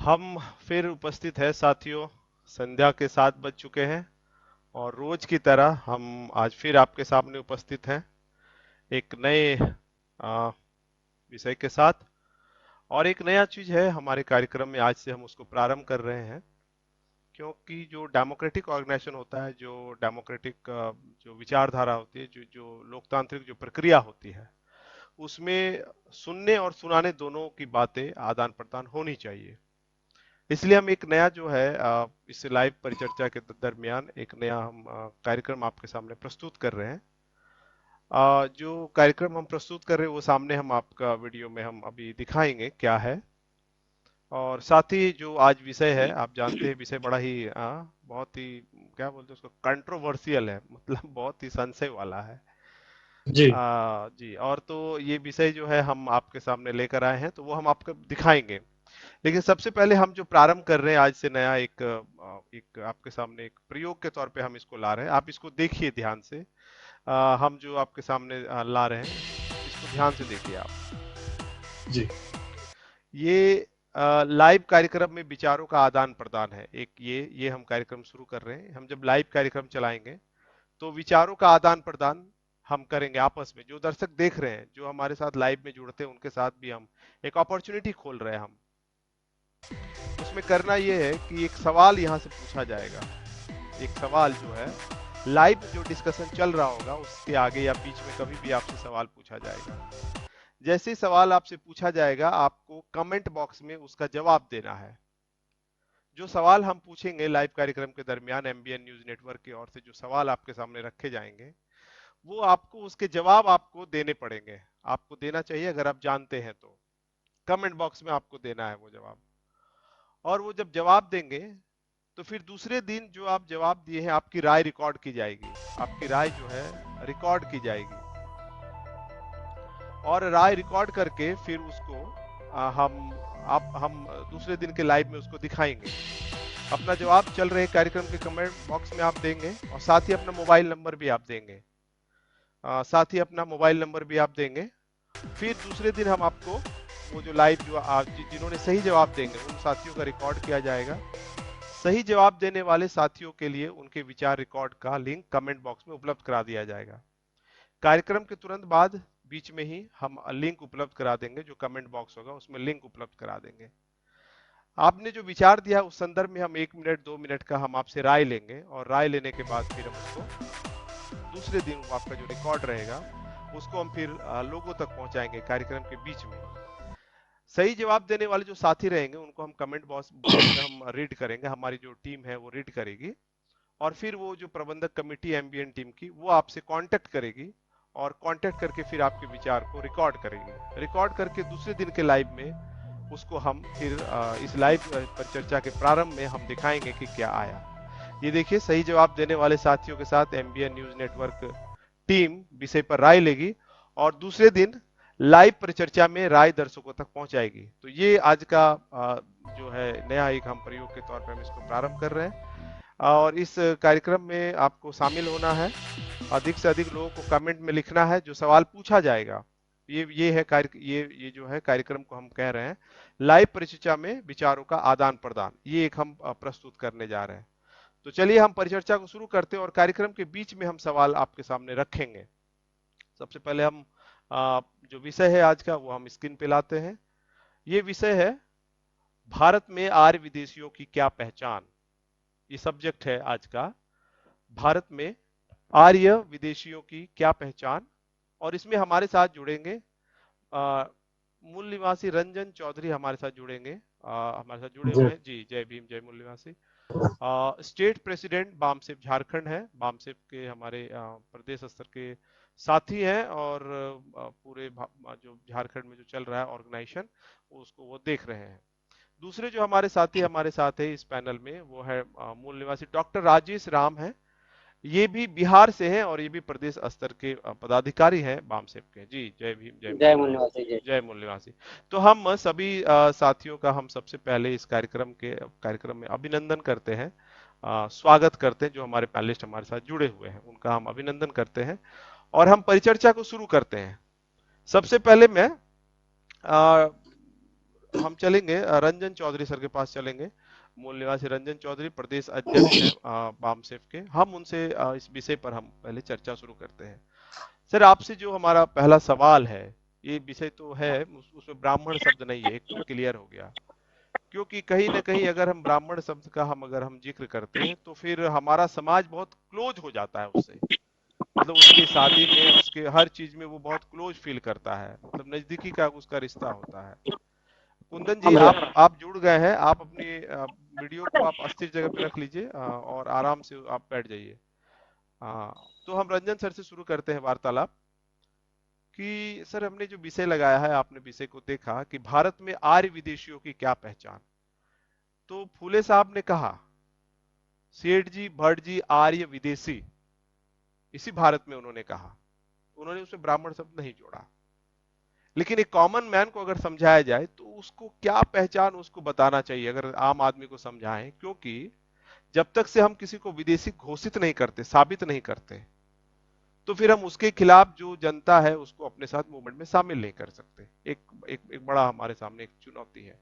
हम फिर उपस्थित है साथियों। संध्या के 7 बज चुके हैं और रोज की तरह हम आज फिर आपके सामने उपस्थित हैं एक नए आ, विषय के साथ। और एक नया चीज है हमारे कार्यक्रम में, आज से हम उसको प्रारंभ कर रहे हैं। क्योंकि जो डेमोक्रेटिक ऑर्गेनाइजेशन होता है, जो डेमोक्रेटिक जो विचारधारा होती है, जो जो लोकतांत्रिक जो प्रक्रिया होती है, उसमें सुनने और सुनाने दोनों की बातें आदान प्रदान होनी चाहिए। इसलिए हम एक नया जो है इस लाइव परिचर्चा के दरमियान एक नया हम कार्यक्रम आपके सामने प्रस्तुत कर रहे हैं। जो कार्यक्रम हम प्रस्तुत कर रहे हैं वो सामने हम आपका वीडियो में हम अभी दिखाएंगे क्या है। और साथ ही जो आज विषय है, आप जानते हैं विषय बड़ा ही बहुत ही, क्या बोलते हैं उसको, कंट्रोवर्शियल है, मतलब बहुत ही संशय वाला है। जी। जी, और तो ये विषय जो है हम आपके सामने लेकर आए हैं तो वो हम आपको दिखाएंगे। लेकिन सबसे पहले हम जो प्रारंभ कर रहे हैं आज से नया एक आपके सामने एक प्रयोग के तौर पे हम इसको ला रहे हैं। आप इसको देखिए ध्यान से। हम जो आपके सामने ला रहे हैं, इसको ध्यान से देखिए आप। जी। ये लाइव कार्यक्रम में विचारों का आदान प्रदान है। एक ये हम कार्यक्रम शुरू कर रहे हैं। हम जब लाइव कार्यक्रम चलाएंगे तो विचारों का आदान प्रदान हम करेंगे आपस में। जो दर्शक देख रहे हैं, जो हमारे साथ लाइव में जुड़ते हैं, उनके साथ भी हम एक अपॉर्चुनिटी खोल रहे हैं। हम उसमें करना ये है कि एक सवाल यहाँ से पूछा जाएगा। एक सवाल जो है, लाइव जो डिस्कशन चल रहा होगा उसके आगे या बीच में कभी भी आपसे सवाल पूछा जाएगा। जैसे ही सवाल आपसे पूछा जाएगा, आपको कमेंट बॉक्स में उसका जवाब देना है। जो सवाल हम पूछेंगे लाइव कार्यक्रम के दरमियान, एमबीएन न्यूज नेटवर्क की ओर से जो सवाल आपके सामने रखे जाएंगे, वो आपको उसके जवाब आपको देने पड़ेंगे। आपको देना चाहिए अगर आप जानते हैं तो। कमेंट बॉक्स में आपको देना है वो जवाब। और वो जब जवाब देंगे तो फिर दूसरे दिन जो आप जवाब दिए हैं, आपकी राय रिकॉर्ड की जाएगी। आपकी राय जो है रिकॉर्ड की जाएगी। और राय रिकॉर्ड करके फिर उसको हम दूसरे दिन के लाइव में उसको दिखाएंगे। अपना जवाब चल रहे कार्यक्रम के कमेंट बॉक्स में आप देंगे, और साथ ही अपना मोबाइल नंबर भी आप देंगे। साथ ही अपना मोबाइल नंबर भी आप देंगे। फिर दूसरे दिन हम आपको वो जो लाइव जो जिन्होंने सही जवाब देंगे उन साथियों का रिकॉर्ड किया जाएगा। सही जवाब देने वाले साथियों के लिए उनके विचार रिकॉर्ड का लिंक कमेंट बॉक्स में उपलब्ध करा दिया जाएगा। कार्यक्रम के तुरंत बाद बीच में ही हम लिंक उपलब्ध करा देंगे। जो कमेंट बॉक्स होगा उसमें लिंक उपलब्ध करा देंगे। आपने जो विचार दिया उस संदर्भ में हम 1 मिनट 2 मिनट का हम आपसे राय लेंगे, और राय लेने के बाद फिर हम उसको दूसरे दिन वो आपका जो रिकॉर्ड रहेगा उसको हम फिर लोगों तक पहुंचाएंगे कार्यक्रम के बीच में। सही जवाब देने वाले जो साथी रहेंगे उनको हम कमेंट बॉक्स बॉक्स में हम रीड करेंगे। हमारी जो टीम है वो रीड करेगी, और फिर वो जो प्रबंधक कमेटी एमबीएन टीम की, वो आपसे कांटेक्ट करेगी। और कांटेक्ट करके फिर आपके विचार को रिकॉर्ड करेगी। रिकॉर्ड करके दूसरे दिन के लाइव में उसको हम फिर इस लाइव पर चर्चा के प्रारंभ में हम दिखाएंगे कि क्या आया। ये देखिए, सही जवाब देने वाले साथियों के साथ एमबीएन न्यूज नेटवर्क टीम विषय पर राय लेगी, और दूसरे दिन लाइव परिचर्चा में राय दर्शकों तक पहुंचाएगी। तो ये आज का जो है नया एक हम प्रयोग के तौर पर हम इसको प्रारंभ कर रहे हैं। और इस कार्यक्रम में आपको शामिल होना है। अधिक से अधिक लोगों को कमेंट में लिखना है जो सवाल पूछा जाएगा। ये है कार्य, ये जो है कार्यक्रम को हम कह रहे हैं लाइव परिचर्चा में विचारों का आदान प्रदान। ये एक हम प्रस्तुत करने जा रहे हैं। तो चलिए हम परिचर्चा को शुरू करते हैं, और कार्यक्रम के बीच में हम सवाल आपके सामने रखेंगे। सबसे पहले हम जो विषय है आज का वो हम स्क्रीन पे लाते हैं। ये विषय है, भारत में आर्य विदेशियों की क्या पहचान। ये सब्जेक्ट है आज का, भारत में आर्य विदेशियों की क्या पहचान। और इसमें हमारे साथ जुड़ेंगे आ, मूल निवासी रंजन चौधरी हमारे साथ जुड़ेंगे। हमारे साथ जुड़े जी। हुए हैं जी। जय भीम, जय मूल निवासी। स्टेट प्रेसिडेंट बामसेफ झारखंड है। बामसेफ के हमारे प्रदेश स्तर के साथी हैं, और पूरे जो झारखंड में जो चल रहा है ऑर्गेनाइजेशन, उसको वो देख रहे हैं। दूसरे जो हमारे साथी हमारे साथ है इस पैनल में, वो है मूल निवासी डॉक्टर राजेश राम है। ये भी बिहार से हैं, और ये भी प्रदेश स्तर के पदाधिकारी हैं बामसेफ के। जी, जय भीम, जय मूल जय निवासी। मूल्यवासी जी। जय मूल निवासी। तो हम सभी साथियों का हम सबसे पहले इस कार्यक्रम में अभिनंदन करते हैं। स्वागत करते हैं। जो हमारे पैनलिस्ट हमारे साथ जुड़े हुए हैं उनका हम अभिनंदन करते हैं, और हम परिचर्चा को शुरू करते हैं। सबसे पहले मैं हम चलेंगे रंजन चौधरी सर के पास चलेंगे। मूल निवासी रंजन चौधरी प्रदेश अध्यक्ष हैं बामसेफ के। हम उनसे इस विषय पर हम पहले चर्चा शुरू करते हैं। सर, आपसे जो हमारा पहला सवाल है, ये विषय तो है, उसमें ब्राह्मण शब्द नहीं है, एक तो क्लियर हो गया। क्योंकि कहीं ना कहीं अगर हम ब्राह्मण शब्द का अगर हम जिक्र करते हैं तो फिर हमारा समाज बहुत क्लोज हो जाता है उससे। मतलब उसकी शादी में, उसके हर चीज में वो बहुत क्लोज फील करता है, मतलब नजदीकी का उसका रिश्ता होता है। कुंदन हाँ जी, भैया। आप जुड़ गए हैं। आप अपनी वीडियो को आप अस्थिर जगह पे रख लीजिए और आराम से आप बैठ जाइए। तो हम रंजन सर से शुरू करते हैं वार्तालाप कि सर, हमने जो विषय लगाया है, आपने विषय को देखा कि भारत में आर्य विदेशियों की क्या पहचान। तो फूले साहब ने कहा, सेठ जी भट्ट जी आर्य विदेशी, इसी भारत में उन्होंने कहा। उन्होंने उसमें ब्राह्मण शब्द नहीं जोड़ा। लेकिन एक कॉमन मैन को अगर समझाया जाए तो उसको क्या पहचान उसको बताना चाहिए, अगर आम आदमी को समझाएं। क्योंकि जब तक से हम किसी को विदेशी घोषित नहीं करते, साबित नहीं करते, तो फिर हम उसके खिलाफ जो जनता है उसको अपने साथ मूवमेंट में शामिल नहीं कर सकते। एक बड़ा हमारे सामने एक चुनौती है।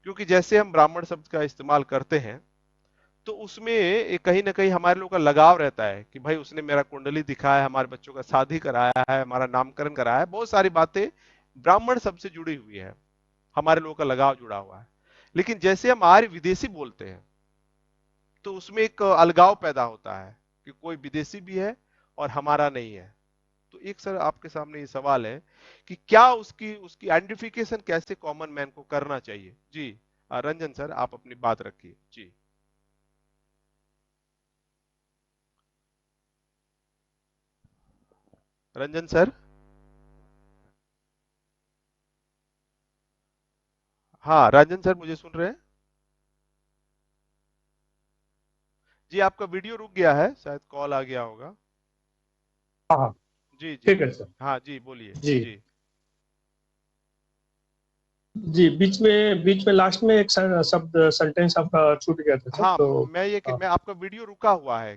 क्योंकि जैसे हम ब्राह्मण शब्द का इस्तेमाल करते हैं तो उसमें कहीं ना कहीं हमारे लोगों का लगाव रहता है कि भाई उसने मेरा कुंडली दिखाया है, हमारे बच्चों का शादी कराया है, हमारा नामकरण कराया है, बहुत सारी बातें ब्राह्मण शब्द से जुड़ी हुई है, हमारे लोगों का लगाव जुड़ा हुआ है। लेकिन जैसे हम आर्य विदेशी बोलते हैं तो उसमें एक अलगाव पैदा होता है कि कोई विदेशी भी है और हमारा नहीं है। तो एक सर आपके सामने ये सवाल है कि क्या उसकी उसकी आइडेंटिफिकेशन कैसे कॉमन मैन को करना चाहिए। जी, रंजन सर, आप अपनी बात रखिए। जी, रंजन सर। हाँ, रंजन सर, मुझे सुन रहे हैं? जी, आपका वीडियो रुक गया है, शायद कॉल आ गया होगा। हाँ हाँ। जी जी ठीक है जी। सर। हाँ जी, बोलिए। जी जी। जी, बीच में लास्ट में एक शब्द सेंटेंस आपका छूट गया था सर, हाँ, तो मैं ये कि हाँ। मैं आपका वीडियो रुका हुआ है।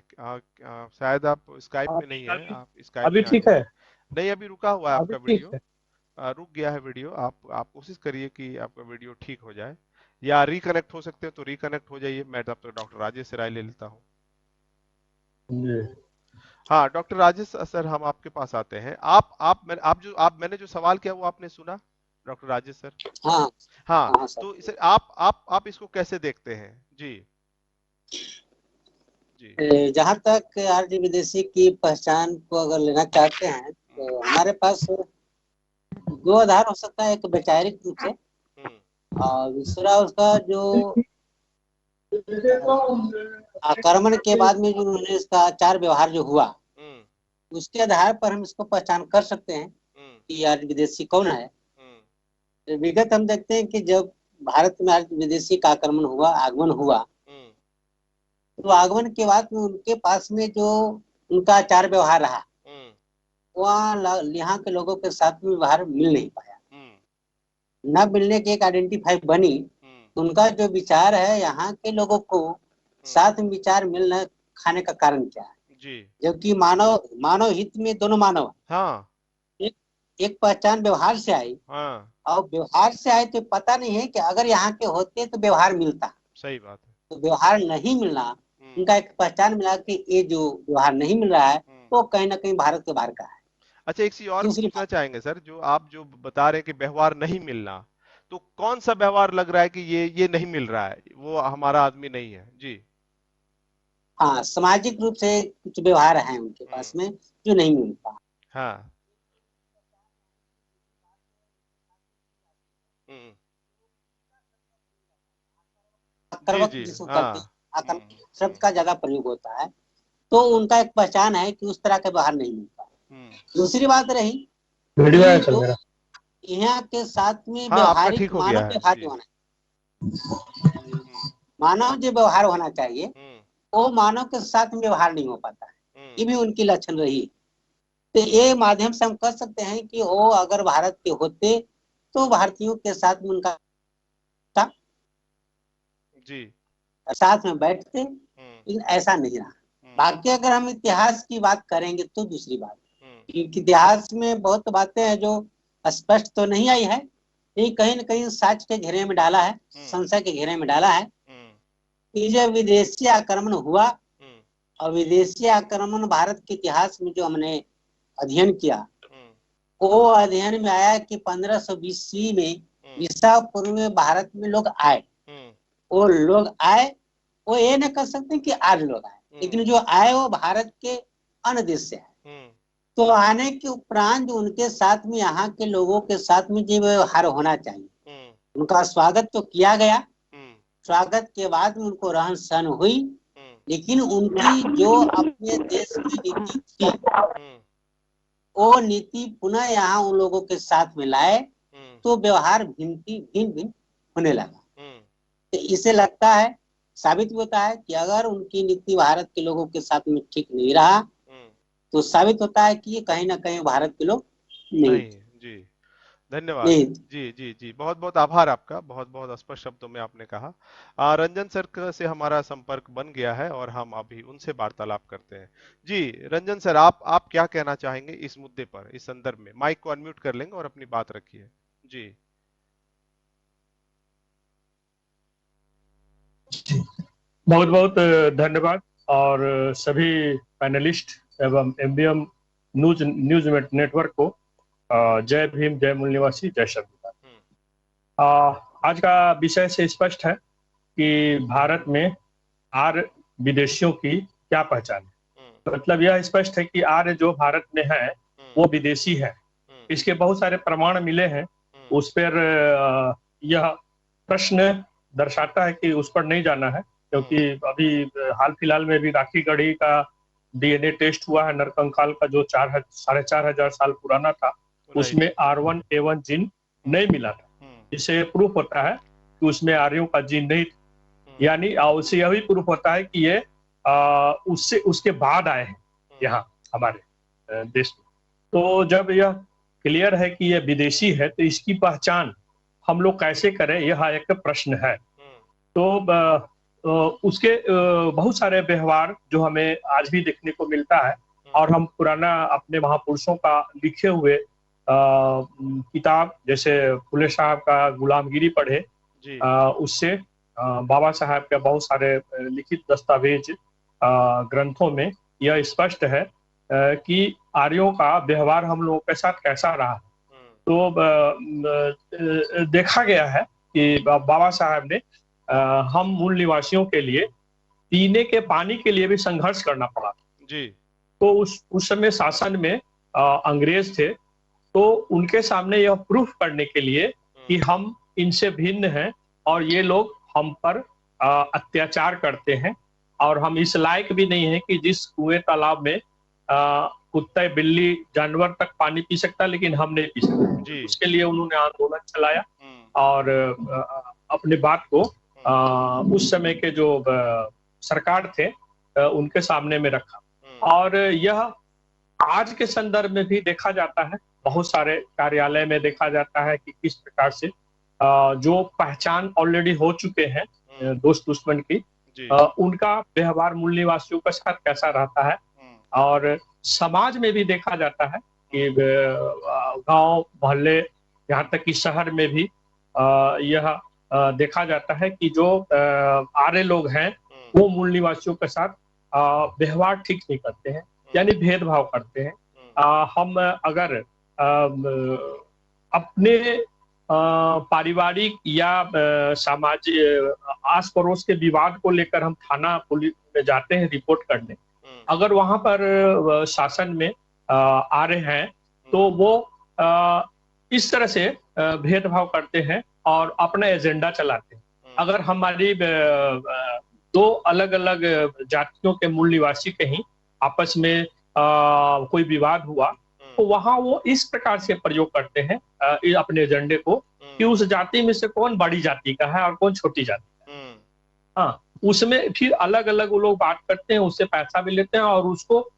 शायद आप स्काइप में नहीं है, अभी आप स्काइप अभी में आ ठीक जाइए। है। नहीं, अभी रुका हुआ है अभी आपका ठीक वीडियो। है। रुक गया है वीडियो। आप कोशिश करिए कि आपका वीडियो ठीक हो जाए, या रिकनेक्ट हो सकते हैं तो रिकनेक्ट हो जाइए। मैं तब तक डॉक्टर राजेश से राय ले लेता हूँ। जी हाँ, डॉक्टर राजेश सर, हम आपके पास आते हैं। मैंने जो सवाल किया वो आपने सुना, डॉक्टर राजेश सर? हाँ हाँ, हाँ सर। तो इसे आप इसको कैसे देखते हैं? जी जी। जहाँ तक आर्य विदेशी की पहचान को अगर लेना चाहते हैं हम्म तो हमारे पास दो आधार हो सकता है, एक वैचारिक रूप से हम्म और दूसरा उसका जो आक्रमण के बाद में जो उन्होंने इसका आचार व्यवहार जो हुआ, हम्म उसके आधार पर हम इसको पहचान कर सकते हैं हम्म कि आर्य विदेशी कौन है। हम्म तो विगत हम देखते हैं कि जब भारत में आर्य विदेशी का आक्रमण हुआ, आगमन हुआ, हम्म तो आगमन के बाद में उनके पास में जो उनका आचार व्यवहार रहा, हम्म वहाँ यहाँ के लोगों के साथ में व्यवहार मिल नहीं पाया। हम्म न मिलने की एक आइडेंटिफाई बनी। हम्म उनका जो विचार है यहाँ के लोगों को हम्म, साथ में विचार मिलना खाने का कारण क्या है, जी। जबकि मानव मानव हित में दोनों मानव हाँ हैं। एक पहचान व्यवहार से आई, हाँ, और व्यवहार से आए तो पता नहीं है कि अगर यहाँ के होते तो व्यवहार मिलता। सही बात है। तो व्यवहार नहीं मिलना, हम्म उनका एक पहचान मिला कि ये जो व्यवहार नहीं मिल रहा है हम्म। तो कहीं ना कहीं भारत के बाहर का है। अच्छा, एक चीज और भी दूसरी पूछना बात, चाहेंगे सर, जो आप जो बता रहे हैं कि व्यवहार नहीं मिलना, तो कौन सा व्यवहार लग रहा है कि ये नहीं मिल रहा है, वो हमारा आदमी नहीं है? जी। हाँ, सामाजिक रूप से कुछ व्यवहार है उनके हम्म पास में जो नहीं मिलता। हाँ। हम्म जी आक्रमक जी। जिसको कहते हैं, हाँ। आक्रमक शब्द हम्म का ज्यादा प्रयोग होता है। तो उनका एक पहचान है कि उस तरह का व्यवहार नहीं मिलता। हम्म। दूसरी बात रही वीडियो आया कि सर जो मेरा। यहाँ के साथ में हाँ, आपका व्यवहारिक ठीक हो मानव गया है। व्यवहार जी। जो होना, हम्म मानव जो व्यवहार होना चाहिए, हम्म वो मानव के साथ में व्यवहार नहीं हो पाता है। हम्म ये भी उनकी लक्षण रही। तो ये माध्यम से हम कह सकते हैं कि वो अगर भारत के होते तो भारतीयों के साथ में उनका जी। साथ में बैठते, हम्म लेकिन ऐसा नहीं रहा। हम्म बाकी अगर हम इतिहास की बात करेंगे तो दूसरी बात, हम्म क्योंकि इतिहास में बहुत बातें हैं जो स्पष्ट तो नहीं आई है, ये कहीं न कहीं सच के घेरे में डाला है, संशय के घेरे में डाला है कि जब विदेशी आक्रमण हुआ और विदेशी आक्रमण भारत के इतिहास में जो हमने अध्ययन किया, वो अध्ययन में आया कि 1520 ईस्वी में ईसा पूर्व में भारत में लोग आए। वो लोग आए, वो ये नहीं कर सकते कि आज लोग आए, लेकिन जो आए वो भारत के अन्य देश से आए। तो आने के उपरांत उनके साथ में यहाँ के लोगों के साथ में जो व्यवहार होना चाहिए, उनका स्वागत तो किया गया। स्वागत के बाद में उनको रहन सहन हुई, लेकिन उनकी जो अपने देश की नीति थी, वो नीति पुनः यहाँ उन लोगों के साथ में लाए, तो व्यवहार भिन्न होने लगा। तो इसे लगता है, साबित होता है कि अगर उनकी नीति भारत के लोगों के साथ में ठीक नहीं रहा, तो साबित होता है कि ये कहीं ना कहीं भारत के लोग नहीं। जी, धन्यवाद। जी जी जी, बहुत बहुत आभार आपका, बहुत बहुत स्पष्ट शब्दों में आपने कहा। रंजन सर से हमारा संपर्क बन गया है और हम अभी उनसे वार्तालाप करते हैं। जी रंजन सर, आप क्या कहना चाहेंगे इस मुद्दे पर, इस संदर्भ में? माइक को अनम्यूट कर लेंगे और अपनी बात रखिए। जी बहुत बहुत धन्यवाद। और सभी पैनलिस्ट एवं एमबीएम न्यूज नेटवर्क को जय भीम, जय मूल निवासी, जय संविधान। आज का विषय से स्पष्ट है कि भारत में आर्य विदेशियों की क्या पहचान है। मतलब यह स्पष्ट है कि आर्य जो भारत में है वो विदेशी है। इसके बहुत सारे प्रमाण मिले हैं। उस पर यह प्रश्न दर्शाता है कि उस पर नहीं जाना है, क्योंकि अभी हाल फिलहाल में भी राखी गढ़ी का डीएनए टेस्ट हुआ है नरकंकाल का, जो 4,500 साल पुराना था। उसमें R1A1 जीन नहीं मिला था। इससे प्रूफ होता है कि उसमें आर्यों का जीन नहीं था। यानी उससे यह भी प्रूफ होता है कि ये उसके बाद आए हैं यहाँ हमारे देश में। तो जब यह क्लियर है कि ये विदेशी है, तो इसकी पहचान हम लोग कैसे करें, यह एक प्रश्न है। तो उसके बहुत सारे व्यवहार जो हमें आज भी देखने को मिलता है, और हम पुराना अपने महापुरुषों का लिखे हुए किताब जैसे फुले साहब का गुलामगिरी पढ़े, उससे बाबा साहब के बहुत सारे लिखित दस्तावेज ग्रंथों में यह स्पष्ट है कि आर्यों का व्यवहार हम लोगों के साथ कैसा रहा। तो देखा गया है कि बाबा साहब ने हम मूल निवासियों के लिए पीने के पानी के लिए भी संघर्ष करना पड़ा जी। तो उस समय शासन में अंग्रेज थे, तो उनके सामने यह प्रूफ करने के लिए कि हम इनसे भिन्न हैं और ये लोग हम पर अत्याचार करते हैं, और हम इस लायक भी नहीं है कि जिस कुएं तालाब में कुत्ते बिल्ली जानवर तक पानी पी सकता, लेकिन हम नहीं पी सकते। उसके लिए उन्होंने आंदोलन चलाया और अपने बात को उस समय के जो सरकार थे उनके सामने में रखा। और यह आज के संदर्भ में भी देखा जाता है, बहुत सारे कार्यालय में देखा जाता है कि किस प्रकार से जो पहचान ऑलरेडी हो चुके हैं दोस्त दुश्मन की, उनका व्यवहार मूल निवासियों के साथ कैसा रहता है। और समाज में भी देखा जाता है कि गांव मोहल्ले, यहाँ तक कि शहर में भी यह देखा जाता है कि जो आर्य लोग हैं वो मूल निवासियों के साथ व्यवहार ठीक नहीं करते हैं, यानी भेदभाव करते हैं। हम अगर अपने पारिवारिक या सामाजिक आस पड़ोस के विवाद को लेकर हम थाना पुलिस में जाते हैं रिपोर्ट करने, अगर वहां पर शासन में आ रहे हैं तो वो इस तरह से भेदभाव करते हैं और अपना एजेंडा चलाते हैं। अगर हमारी दो अलग अलग जातियों के मूल निवासी कहीं आपस में कोई विवाद हुआ, तो वहां वो इस प्रकार से प्रयोग करते हैं अपने एजेंडे को कि उस जाति में से कौन बड़ी जाति का है और कौन छोटी जाति का है। हाँ, उसमें फिर अलग अलग वो लोग बात करते हैं, उससे पैसा भी लेते हैं और उसको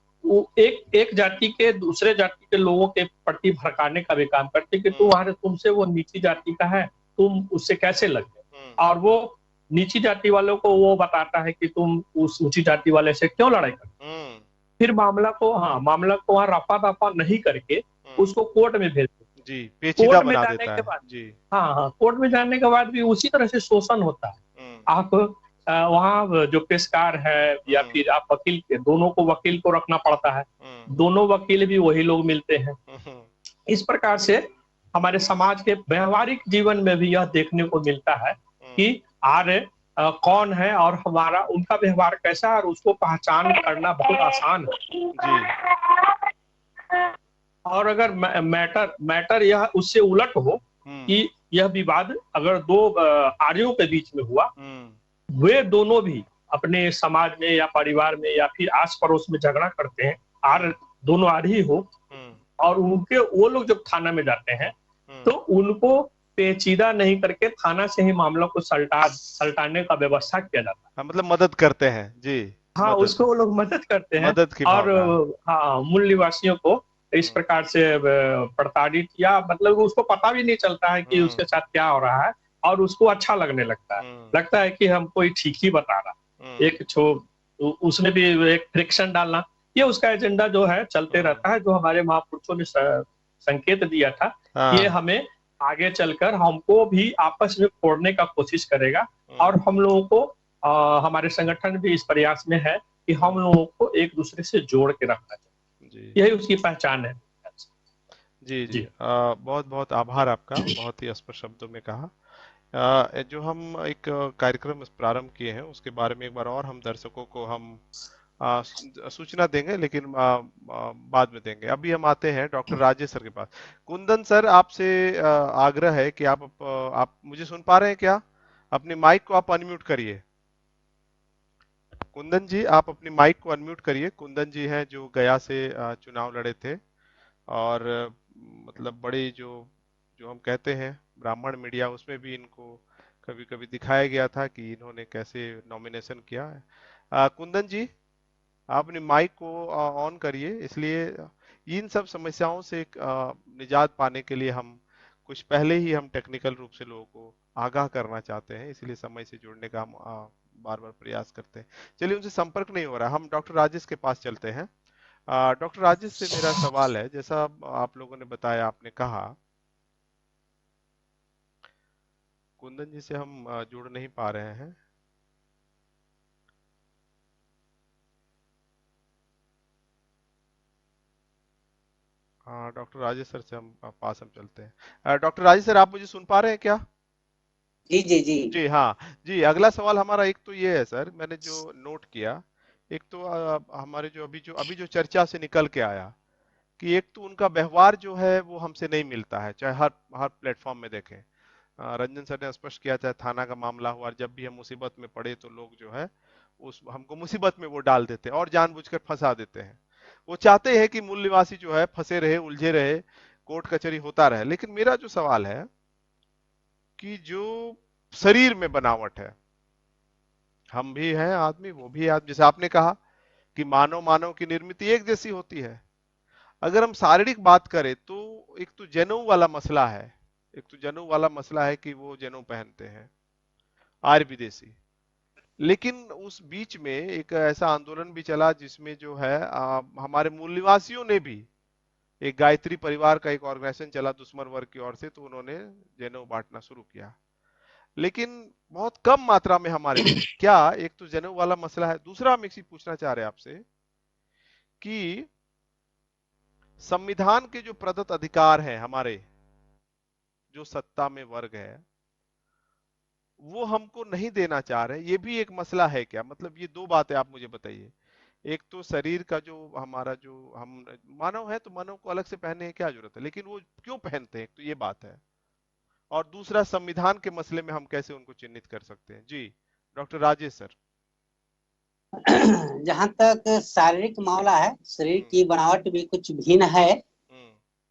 एक जाति के दूसरे जाति के लोगों के प्रति भड़काने का भी काम करते हैं कि तुमसे वो नीची जाति का है, तुम उससे कैसे लगे। और वो नीची जाति वालों को वो बताता है कि तुम उस ऊंची जाति वाले से क्यों लड़ाई करते। फिर मामला को वहां रफा दफा नहीं करके उसको कोर्ट में भेज देते। जी, पेचीदा कोर्ट में बना जाने देता के है। बाद, जी। हाँ हाँ, कोर्ट में जाने के बाद भी उसी तरह से शोषण होता है। आप वहाँ जो पेशकार है या फिर आप वकील के, दोनों को वकील को रखना पड़ता है, दोनों वकील भी वही लोग मिलते हैं। इस प्रकार से हमारे समाज के व्यवहारिक जीवन में भी यह देखने को मिलता है कि आर्य कौन है और हमारा उनका व्यवहार कैसा है, और उसको पहचान करना बहुत आसान है। जी। और अगर मैटर यह उससे उलट हो कि यह विवाद अगर दो आर्यों के बीच में हुआ, वे दोनों भी अपने समाज में या परिवार में या फिर आस पड़ोस में झगड़ा करते हैं, दोनों आर्य हो, और उनके वो लोग जब थाना में जाते हैं तो उनको पेचीदा नहीं करके थाना से ही मामलों को सलटाने का व्यवस्था किया जाता है। मतलब मदद करते हैं। जी। हाँ, उसको वो लोग मदद करते हैं। मदद की और भावना। हाँ, मूल निवासियों को इस प्रकार से प्रताड़ित, या मतलब उसको पता भी नहीं चलता है कि उसके साथ क्या हो रहा है, और उसको अच्छा लगने लगता है कि हम कोई ठीक ही बता रहा। उसने भी एक फ्रिक्शन डालना, ये उसका एजेंडा जो है चलते रहता है, जो हमारे महापुरुषों ने संकेत दिया था, ये हमें आगे चलकर हमको भी आपस में फोड़ने का कोशिश करेगा। और हम लोगों को हमारे संगठन भी इस प्रयास में है कि हम लोगों को एक दूसरे से जोड़ के रखना चाहिए, यही उसकी पहचान है। जी जी, बहुत बहुत आभार आपका, बहुत ही स्पष्ट शब्दों में कहा। जो हम एक कार्यक्रम प्रारंभ किए हैं उसके बारे में एक बार और हम दर्शकों को हम सूचना देंगे, लेकिन बाद में देंगे। अभी हम आते हैं डॉक्टर राजेश सर के पास। कुंदन सर, आपसे आग्रह है कि आप मुझे सुन पा रहे हैं क्या? अपनी माइक को आप अनम्यूट करिए। कुंदन जी, आप अपनी माइक को अनम्यूट करिए। कुंदन जी हैं जो गया से चुनाव लड़े थे, और मतलब बड़े जो जो हम कहते हैं ब्राह्मण मीडिया, उसमें भी इनको कभी कभी दिखाया गया था कि इन्होंने कैसे नॉमिनेशन किया है। कुंदन जी, आप अपनी माइक को ऑन करिए। इसलिए इन सब समस्याओं से निजात पाने के लिए हम कुछ पहले ही हम टेक्निकल रूप से लोगों को आगाह करना चाहते हैं, इसलिए समय से जुड़ने का हम बार बार प्रयास करते हैं। चलिए, उनसे संपर्क नहीं हो रहा, हम डॉक्टर राजेश के पास चलते हैं। डॉक्टर राजेश से मेरा सवाल है, जैसा आप लोगों ने बताया, आपने कहा, कुंदन जी से हम जुड़ नहीं पा रहे हैं। डॉक्टर राजेश सर से हम पास हम चलते हैं। डॉक्टर राजेश सर, आप मुझे सुन पा रहे हैं क्या? जी जी जी जी हाँ। जी, अगला सवाल हमारा एक तो ये है सर, मैंने जो नोट किया, एक तो हमारे जो अभी जो चर्चा से निकल के आया कि एक तो उनका व्यवहार जो है वो हमसे नहीं मिलता है, चाहे हर हर प्लेटफॉर्म में देखें। रंजन सर ने स्पष्ट किया, चाहे थाना का मामला हुआ, जब भी हम मुसीबत में पड़े तो लोग जो है उस हमको मुसीबत में वो डाल देते हैं और जानबूझकर फंसा देते हैं। वो चाहते हैं कि मूल निवासी जो है फंसे रहे, उलझे रहे, कोर्ट कचहरी होता रहे। लेकिन मेरा जो सवाल है कि जो शरीर में बनावट है, हम भी हैं आदमी, वो भी आदमी, जैसे आपने कहा कि मानव मानव की निर्मित एक जैसी होती है। अगर हम शारीरिक बात करें तो एक तो जनेऊ वाला मसला है, एक तो जनेऊ वाला मसला है कि वो जनेऊ पहनते हैं आर्य विदेशी। लेकिन उस बीच में एक ऐसा आंदोलन भी चला जिसमें जो है हमारे मूल निवासियों ने भी, एक गायत्री परिवार का एक ऑर्गेनाइजेशन चला दुश्मन वर्ग की ओर से, तो उन्होंने जनेऊ बांटना शुरू किया, लेकिन बहुत कम मात्रा में हमारे लिए। क्या एक तो जनेऊ वाला मसला है, दूसरा हम एक चीज पूछना चाह रहे हैं आपसे कि संविधान के जो प्रदत्त अधिकार हैं हमारे, जो सत्ता में वर्ग है, वो हमको नहीं देना चाह रहे, ये भी एक मसला है क्या? मतलब ये दो बातें आप मुझे बताइए। एक तो शरीर का जो हमारा, जो हम मानव है तो मानव को अलग से पहनने की क्या जरूरत है, लेकिन वो क्यों पहनते हैं, तो ये बात है। और दूसरा, संविधान के मसले में हम कैसे उनको चिन्हित कर सकते हैं? जी डॉक्टर राजेश सर। जहाँ तक शारीरिक मामला है, शरीर की बनावट भी कुछ भिन्न है।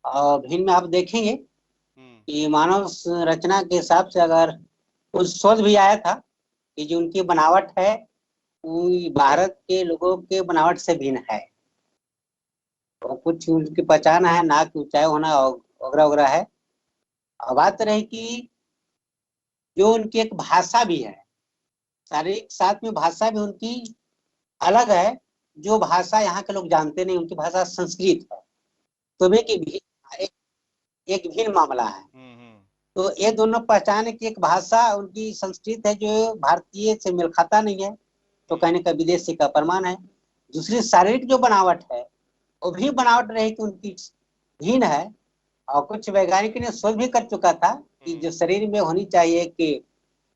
और भिन्न में आप देखेंगे कि मानव रचना के हिसाब से अगर कुछ शोध भी आया था कि जो उनकी बनावट है वो भारत के लोगों के बनावट से भिन्न है। तो कुछ उनकी पहचान है, नाक की ऊंचाई होना वगैरह वगैरह है। और बात रही कि जो उनकी एक भाषा भी है, शारीरिक साथ में भाषा भी उनकी अलग है। जो भाषा यहाँ के लोग जानते नहीं, उनकी भाषा संस्कृत है। तो भी कि भी एक भिन्न मामला है। तो ये दोनों पहचान की एक भाषा उनकी संस्कृत है जो भारतीय से मेल खाता नहीं है, तो कहने का विदेशी का प्रमाण है। दूसरी शारीरिक जो बनावट है वो भी बनावट रही कि उनकी भिन्न है, और कुछ वैज्ञानिक ने शोध भी कर चुका था कि जो शरीर में होनी चाहिए कि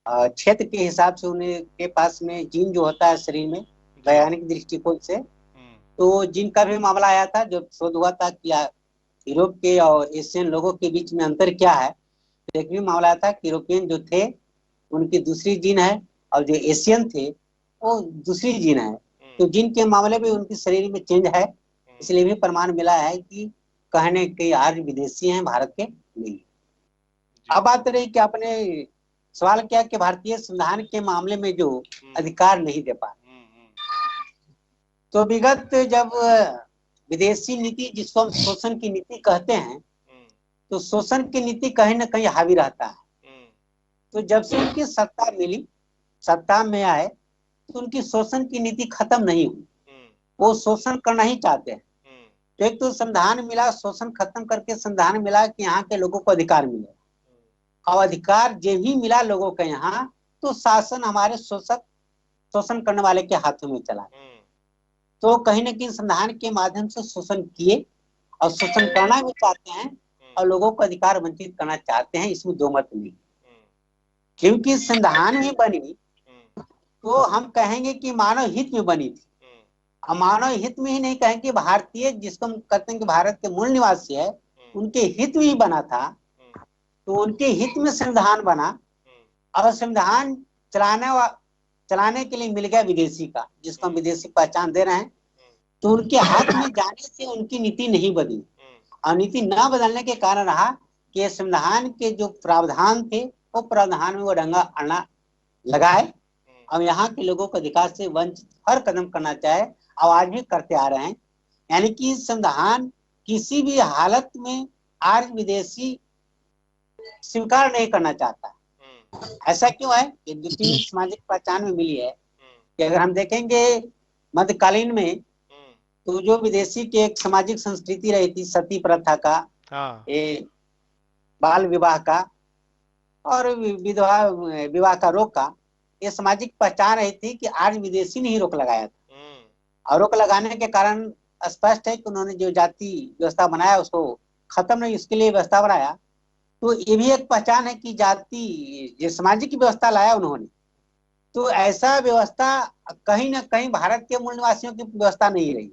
क्षेत्र के हिसाब से उनके पास में जीन जो होता है शरीर में वैज्ञानिक दृष्टिकोण से, तो जीन का भी मामला आया था जो शोध हुआ था कि यूरोप के और एशियन लोगों के बीच में अंतर क्या है। तो एक भी मामला आया था कि यूरोपियन जो थे उनकी दूसरी जीन है और जो एशियन थे वो दूसरी जीन है। तो जीन के मामले में उनकी शरीर में चेंज है, इसलिए भी प्रमाण मिला है कि कहने के आर्य विदेशी हैं, भारत के नहीं। अब बात रही कि आपने सवाल किया कि भारतीय संविधान के मामले में जो अधिकार नहीं दे पा, तो विगत जब विदेशी नीति जिसको हम शोषण की नीति कहते हैं, तो शोषण की नीति कहीं ना कहीं हावी रहता है। तो जब से उनकी सत्ता मिली, सत्ता में आए, तो उनकी शोषण की नीति खत्म नहीं हुई, वो शोषण करना ही चाहते हैं। तो एक तो संविधान मिला, शोषण खत्म करके संविधान मिला कि यहाँ के लोगों को अधिकार मिले, और अधिकार जब भी मिला लोगों के यहाँ, तो शासन हमारे शोषण करने वाले के हाथों में चला। तो कहीं ना कहीं संविधान के माध्यम से शोषण किए और शोषण करना भी चाहते हैं और लोगों को अधिकार वंचित करना चाहते हैं, इसमें दो मत नहीं। क्योंकि संविधान ही बनी तो हम कहेंगे कि मानव हित में बनी थी, और मानव हित में ही नहीं कहेंगे, भारतीय जिसको हम कहते हैं कि भारत के मूल निवासी है उनके हित में ही बना था। तो उनके हित में संविधान बना, और संविधान चलाने के लिए मिल गया विदेशी का, जिसको हम विदेशी पहचान दे रहे हैं। तो उनके हाथ में जाने से उनकी नीति नहीं बदली, और नीति न बदलने के कारण रहा कि संविधान के जो प्रावधान थे वो प्रावधान में वो रंगा अड़ा लगाए, और यहाँ के लोगों को अधिकार से वंचित हर कदम करना चाहे, और आज भी करते आ रहे हैं। यानी कि संविधान किसी भी हालत में आज विदेशी स्वीकार नहीं करना चाहता। ऐसा क्यों है? ये द्वितीय सामाजिक पहचान में मिली है कि अगर हम देखेंगे मध्यकालीन में, तो जो विदेशी की एक सामाजिक संस्कृति रही थी, सती प्रथा का, बाल विवाह का और विधवा विवाह का रोक का, ये सामाजिक पहचान रही थी कि आज विदेशी ने ही रोक लगाया था। और रोक लगाने के कारण स्पष्ट है कि उन्होंने जो जाति व्यवस्था बनाया उसको खत्म नहीं, इसके लिए व्यवस्था बनाया। तो ये भी एक पहचान है कि जाति जो सामाजिक व्यवस्था लाया उन्होंने, तो ऐसा व्यवस्था कहीं ना कहीं भारत के मूल निवासियों की व्यवस्था नहीं रही।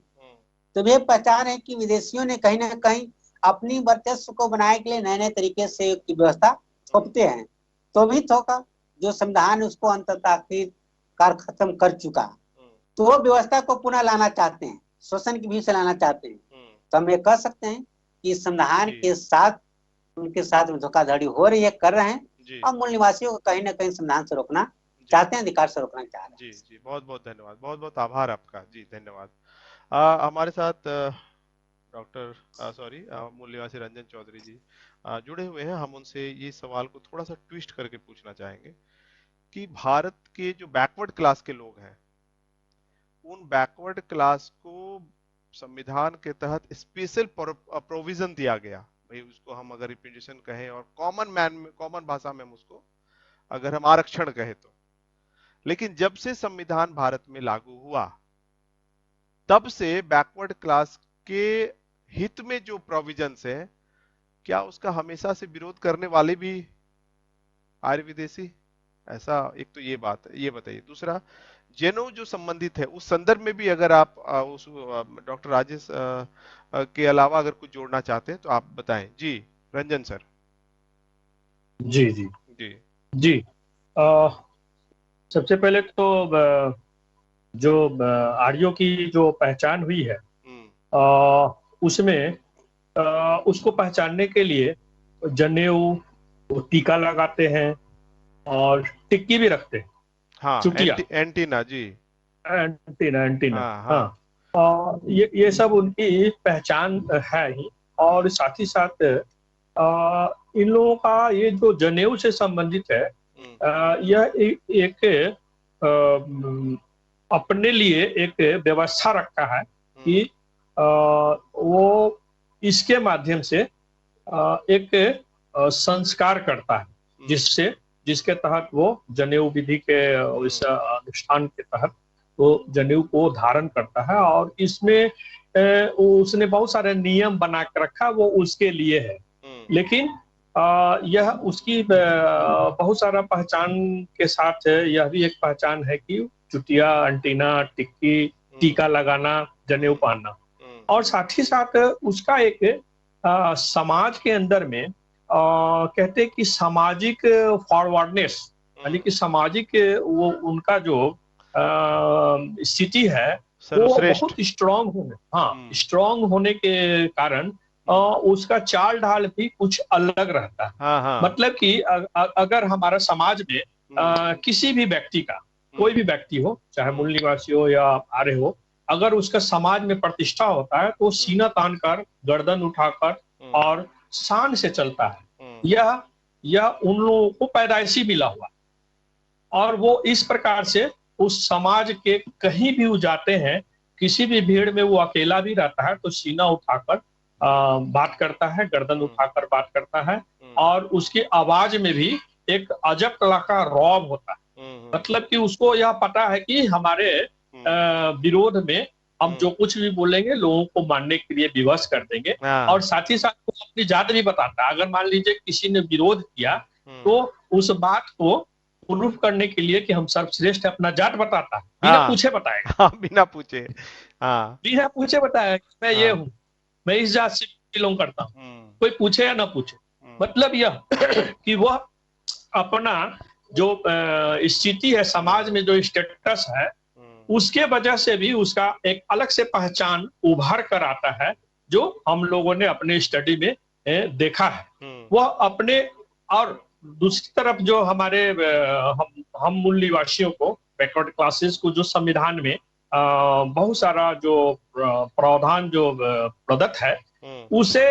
तो ये पहचान है कि विदेशियों ने कहीं ना कहीं अपनी वर्चस्व को बनाने के लिए नए नए तरीके से व्यवस्था थोपते हैं। तो भी थोका जो संविधान उसको अंततः आखिरकार खत्म कर चुका, तो वो व्यवस्था को पुनः लाना चाहते हैं, शोषण की भी से लाना चाहते हैं। तो हम ये कह सकते हैं कि संविधान के साथ उनके साथ धोखाधड़ी हो रही है, कर रहे हैं, और मूल निवासियों को कहीं ना कहीं संविधान से रोकना चाहते हैं, अधिकार से रोकना चाह रहे हैं। जी, बहुत बहुत धन्यवाद, बहुत बहुत आभार आपका जी, धन्यवाद। हमारे साथ डॉक्टर मूल निवासी रंजन चौधरी जी जुड़े हुए हैं। हम उनसे ये सवाल को थोड़ा सा ट्विस्ट करके पूछना चाहेंगे कि भारत के जो बैकवर्ड क्लास के लोग हैं, उन बैकवर्ड क्लास को संविधान के तहत स्पेशल प्रोविजन दिया गया, भाई उसको हम अगर रिप्रेजेंटेशन कहें और कॉमन भाषा में हम उसको अगर हम आरक्षण कहें तो। लेकिन जब से संविधान भारत में लागू हुआ, तब से बैकवर्ड क्लास के हित में जो प्रोविजंस है, क्या उसका हमेशा से विरोध करने वाले भी आर्य विदेशी? ऐसा एक तो ये बात है, ये बताइए। दूसरा, जेनो जो संबंधित है उस संदर्भ में भी अगर आप उस डॉक्टर राजेश के अलावा अगर कुछ जोड़ना चाहते हैं तो आप बताएं। जी रंजन सर। जी जी जी जी सबसे पहले तो जो आर्यों की जो पहचान हुई है, उसमें उसको पहचानने के लिए जनेऊ, टीका लगाते हैं और टिक्की भी रखते हैं। हाँ, एंटीना जी, एंटीना हाँ। ये सब उनकी पहचान है ही। और साथ ही साथ इन लोगों का ये जो जनेऊ से संबंधित है, यह एक अपने लिए एक व्यवस्था रखा है कि वो इसके माध्यम से एक संस्कार करता है, जिसके तहत वो जनेऊ विधि के इस अनुष्ठान के तहत वो जनेऊ को धारण करता है। और इसमें उसने बहुत सारे नियम बना के रखा, वो उसके लिए है। लेकिन यह उसकी बहुत सारा पहचान के साथ यह भी एक पहचान है कि चुटिया, अंटीना, टिक्की, टीका लगाना, जनेऊ पहनना। और साथ ही साथ उसका एक समाज के अंदर में कहते कि सामाजिक फॉरवर्डनेस, यानी कि सामाजिक वो उनका जो स्थिति है वो बहुत स्ट्रांग होने, स्ट्रांग होने के कारण उसका चाल ढाल भी कुछ अलग रहता है। मतलब कि अगर हमारा समाज में किसी भी व्यक्ति का, कोई भी व्यक्ति हो, चाहे मूल निवासी हो या आर्य हो, अगर उसका समाज में प्रतिष्ठा होता है तो सीना तान कर, गर्दन उठाकर और शान से चलता है। यह उन लोगों को पैदाइशी मिला हुआ, और वो इस प्रकार से उस समाज के कहीं भी वो जाते हैं, किसी भी भीड़ में वो अकेला भी रहता है तो सीना उठाकर बात करता है, गर्दन उठाकर बात करता है। और उसकी आवाज में भी एक अजब तरह का रौब होता है। मतलब कि उसको यह पता है कि हमारे विरोध में हम जो कुछ भी बोलेंगे लोगों को मानने के लिए विवश कर देंगे। और साथ ही साथ वो अपनी जात भी बताता है। अगर मान लीजिए किसी ने विरोध किया तो उस बात को प्रूफ करने के लिए कि हम सर्वश्रेष्ठ अपना जात बताता है, बिना पूछे बताएगा। बिना पूछे, बिना पूछे बताया कि मैं ये हूँ, मैं इस जात से बिलोंग करता हूँ, कोई पूछे या ना पूछे। मतलब यह कि वह अपना जो स्थिति है, समाज में जो स्टेटस है, उसके वजह से भी उसका एक अलग से पहचान उभर कर आता है, जो हम लोगों ने अपने स्टडी में देखा है। वह अपने, और दूसरी तरफ जो हमारे हम मूल निवासियों को, बैकवर्ड क्लासेस को जो संविधान में बहुत सारा जो प्रावधान जो प्रदत्त है उसे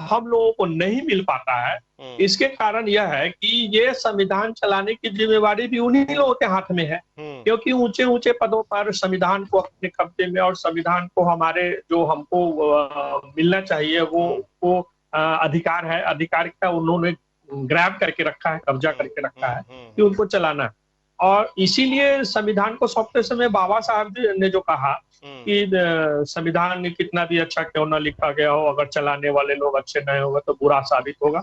हम लोगों को नहीं मिल पाता है। इसके कारण यह है कि ये संविधान चलाने की जिम्मेवारी भी उन्हीं लोगों के हाथ में है, क्योंकि ऊंचे ऊंचे पदों पर संविधान को अपने कब्जे में, और संविधान को हमारे जो हमको मिलना चाहिए वो अधिकार है, अधिकार का उन्होंने ग्रैब करके रखा है, कब्जा करके रखा है कि उनको चलाना है। और इसीलिए संविधान को सौंपते समय बाबा साहब ने जो कहा कि संविधान में कितना भी अच्छा क्यों ना लिखा गया हो, अगर चलाने वाले लोग अच्छे नहीं होंगे तो बुरा साबित होगा।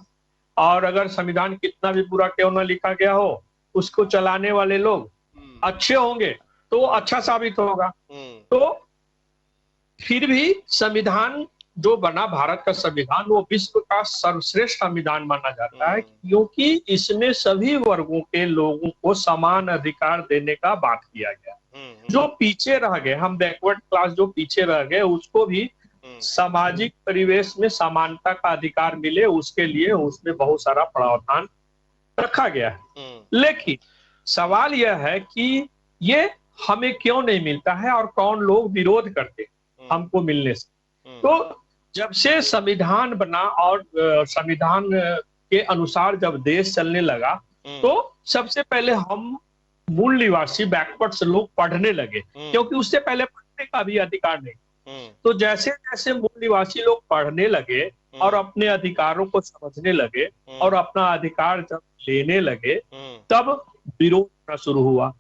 और अगर संविधान कितना भी बुरा क्यों ना लिखा गया हो, उसको चलाने वाले लोग अच्छे होंगे तो अच्छा साबित होगा। तो फिर भी संविधान जो बना, भारत का संविधान, वो विश्व का सर्वश्रेष्ठ संविधान माना जाता है, क्योंकि इसमें सभी वर्गों के लोगों को समान अधिकार देने का बात किया गया। जो पीछे रह गए, हम बैकवर्ड क्लास जो पीछे रह गए, उसको भी सामाजिक परिवेश में समानता का अधिकार मिले, उसके लिए उसमें बहुत सारा प्रावधान रखा गया है। लेकिन सवाल यह है कि ये हमें क्यों नहीं मिलता है और कौन लोग विरोध करते हमको मिलने से। तो जब से संविधान बना और संविधान के अनुसार जब देश चलने लगा, तो सबसे पहले हम मूल निवासी बैकवर्ड्स लोग पढ़ने लगे, क्योंकि उससे पहले पढ़ने का भी अधिकार नहीं। तो जैसे जैसे मूल निवासी लोग पढ़ने लगे और अपने अधिकारों को समझने लगे और अपना अधिकार जब लेने लगे, तब विरोध करना शुरू हुआ।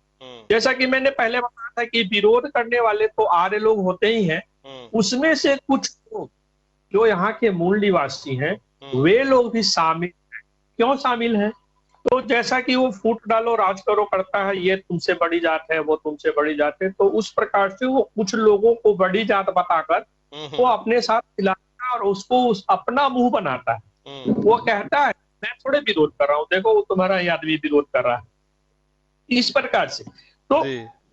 जैसा कि मैंने पहले बताया था कि विरोध करने वाले तो आर्य लोग होते ही हैं, उसमें से कुछ लोग जो यहाँ के मूल निवासी हैं वे लोग भी शामिल हैं। क्यों शामिल हैं? तो जैसा कि वो फूट डालो राज करो करता है, ये तुमसे बड़ी जात है, वो तुमसे बड़ी जात है, तो उस प्रकार से वो कुछ लोगों को बड़ी जात बताकर वो अपने साथ मिलाता है और उसको अपना मुंह बनाता है। वो कहता है मैं थोड़े विरोध कर रहा हूँ, देखो वो तुम्हारा ही आदमी विरोध कर रहा है, इस प्रकार से। तो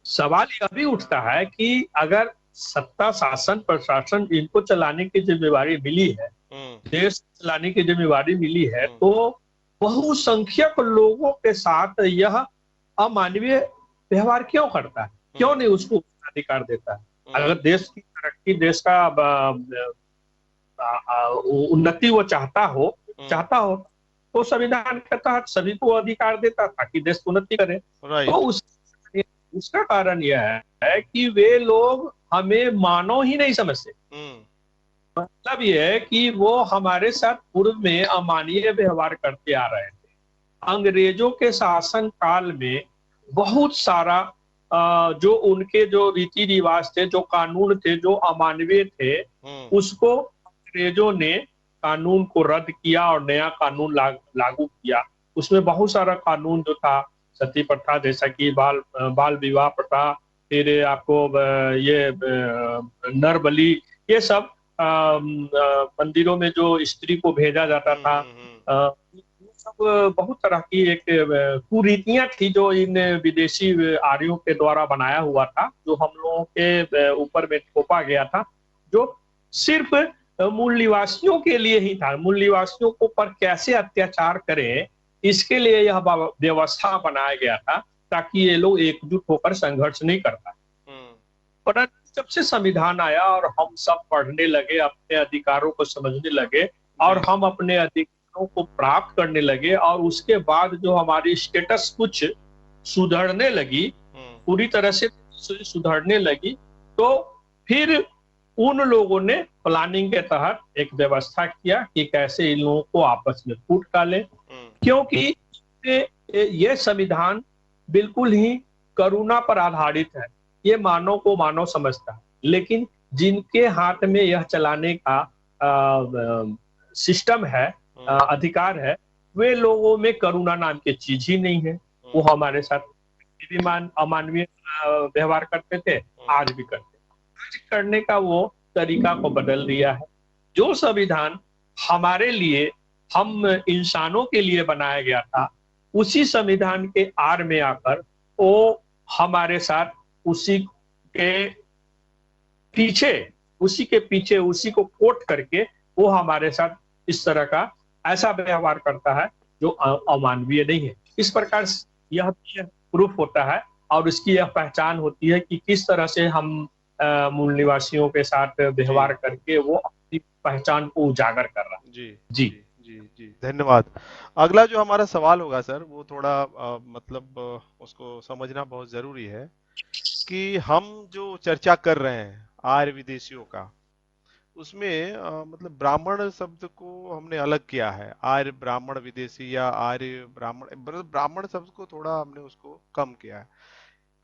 सवाल यह भी उठता है कि अगर सत्ता, शासन, प्रशासन इनको चलाने की जिम्मेवारी मिली है, देश चलाने की जिम्मेवारी मिली है, तो बहुसंख्यक लोगों के साथ यह अमानवीय व्यवहार क्यों करता है? क्यों नहीं उसको अधिकार देता है? अगर देश की तरक्की, देश का उन्नति वो चाहता हो तो संविधान के तहत सभी को अधिकार देता ताकि देश उन्नति करे। तो उसका कारण यह है कि वे लोग हमें मानव ही नहीं समझते, मतलब ये है कि वो हमारे साथ पूर्व में अमानवीय व्यवहार करते आ रहे थे। अंग्रेजों के शासन काल में बहुत सारा जो उनके जो रीति रिवाज थे, जो कानून थे, जो अमानवीय थे, उसको अंग्रेजों ने कानून को रद्द किया और नया कानून लागू किया। उसमें बहुत सारा कानून जो था, सती प्रथा जैसा कि बाल विवाह प्रथा, फिर आपको ये नर बलि, ये सब मंदिरों में जो स्त्री को भेजा जाता था, ये सब बहुत तरह की एक कुरीतियां थी जो इन विदेशी आर्यों के द्वारा बनाया हुआ था, जो हम लोगों के ऊपर में थोपा गया था, जो सिर्फ मूल निवासियों के लिए ही था। मूल निवासियों को पर कैसे अत्याचार करें, इसके लिए यह व्यवस्था बनाया गया था, ताकि ये लोग एकजुट होकर संघर्ष नहीं कर पाए। परंतु जब से संविधान आया और हम सब पढ़ने लगे, अपने अधिकारों को समझने लगे और हम अपने अधिकारों को प्राप्त करने लगे, और उसके बाद जो हमारी स्टेटस कुछ सुधरने लगी, पूरी तरह से सुधरने लगी, तो फिर उन लोगों ने प्लानिंग के तहत एक व्यवस्था किया कि कैसे इन लोगों को आपस में फूट डालें, क्योंकि ये संविधान बिल्कुल ही करुणा पर आधारित है। ये मानव को मानव समझता है, लेकिन जिनके हाथ में यह चलाने का सिस्टम है, अधिकार है, वे लोगों में करुणा नाम की चीज ही नहीं है। वो हमारे साथ अमानवीय व्यवहार करते थे, आज भी करते। आज करने का वो तरीका को बदल दिया है। जो संविधान हमारे लिए, हम इंसानों के लिए बनाया गया था, उसी संविधान के आड़ में आकर वो हमारे साथ उसी के पीछे उसी को कोट करके वो हमारे साथ इस तरह का ऐसा व्यवहार करता है जो अमानवीय नहीं है। इस प्रकार यह प्रूफ होता है और इसकी यह पहचान होती है कि किस तरह से हम मूल निवासियों के साथ व्यवहार करके वो अपनी पहचान को उजागर कर रहा है। जी जी जी जी, धन्यवाद। अगला जो हमारा सवाल होगा सर, वो थोड़ा मतलब उसको समझना बहुत जरूरी है कि हम जो चर्चा कर रहे हैं आर्य विदेशियों का, उसमें मतलब ब्राह्मण शब्द को हमने अलग किया है। आर्य ब्राह्मण विदेशी या आर्य ब्राह्मण, ब्राह्मण शब्द को थोड़ा हमने उसको कम किया है।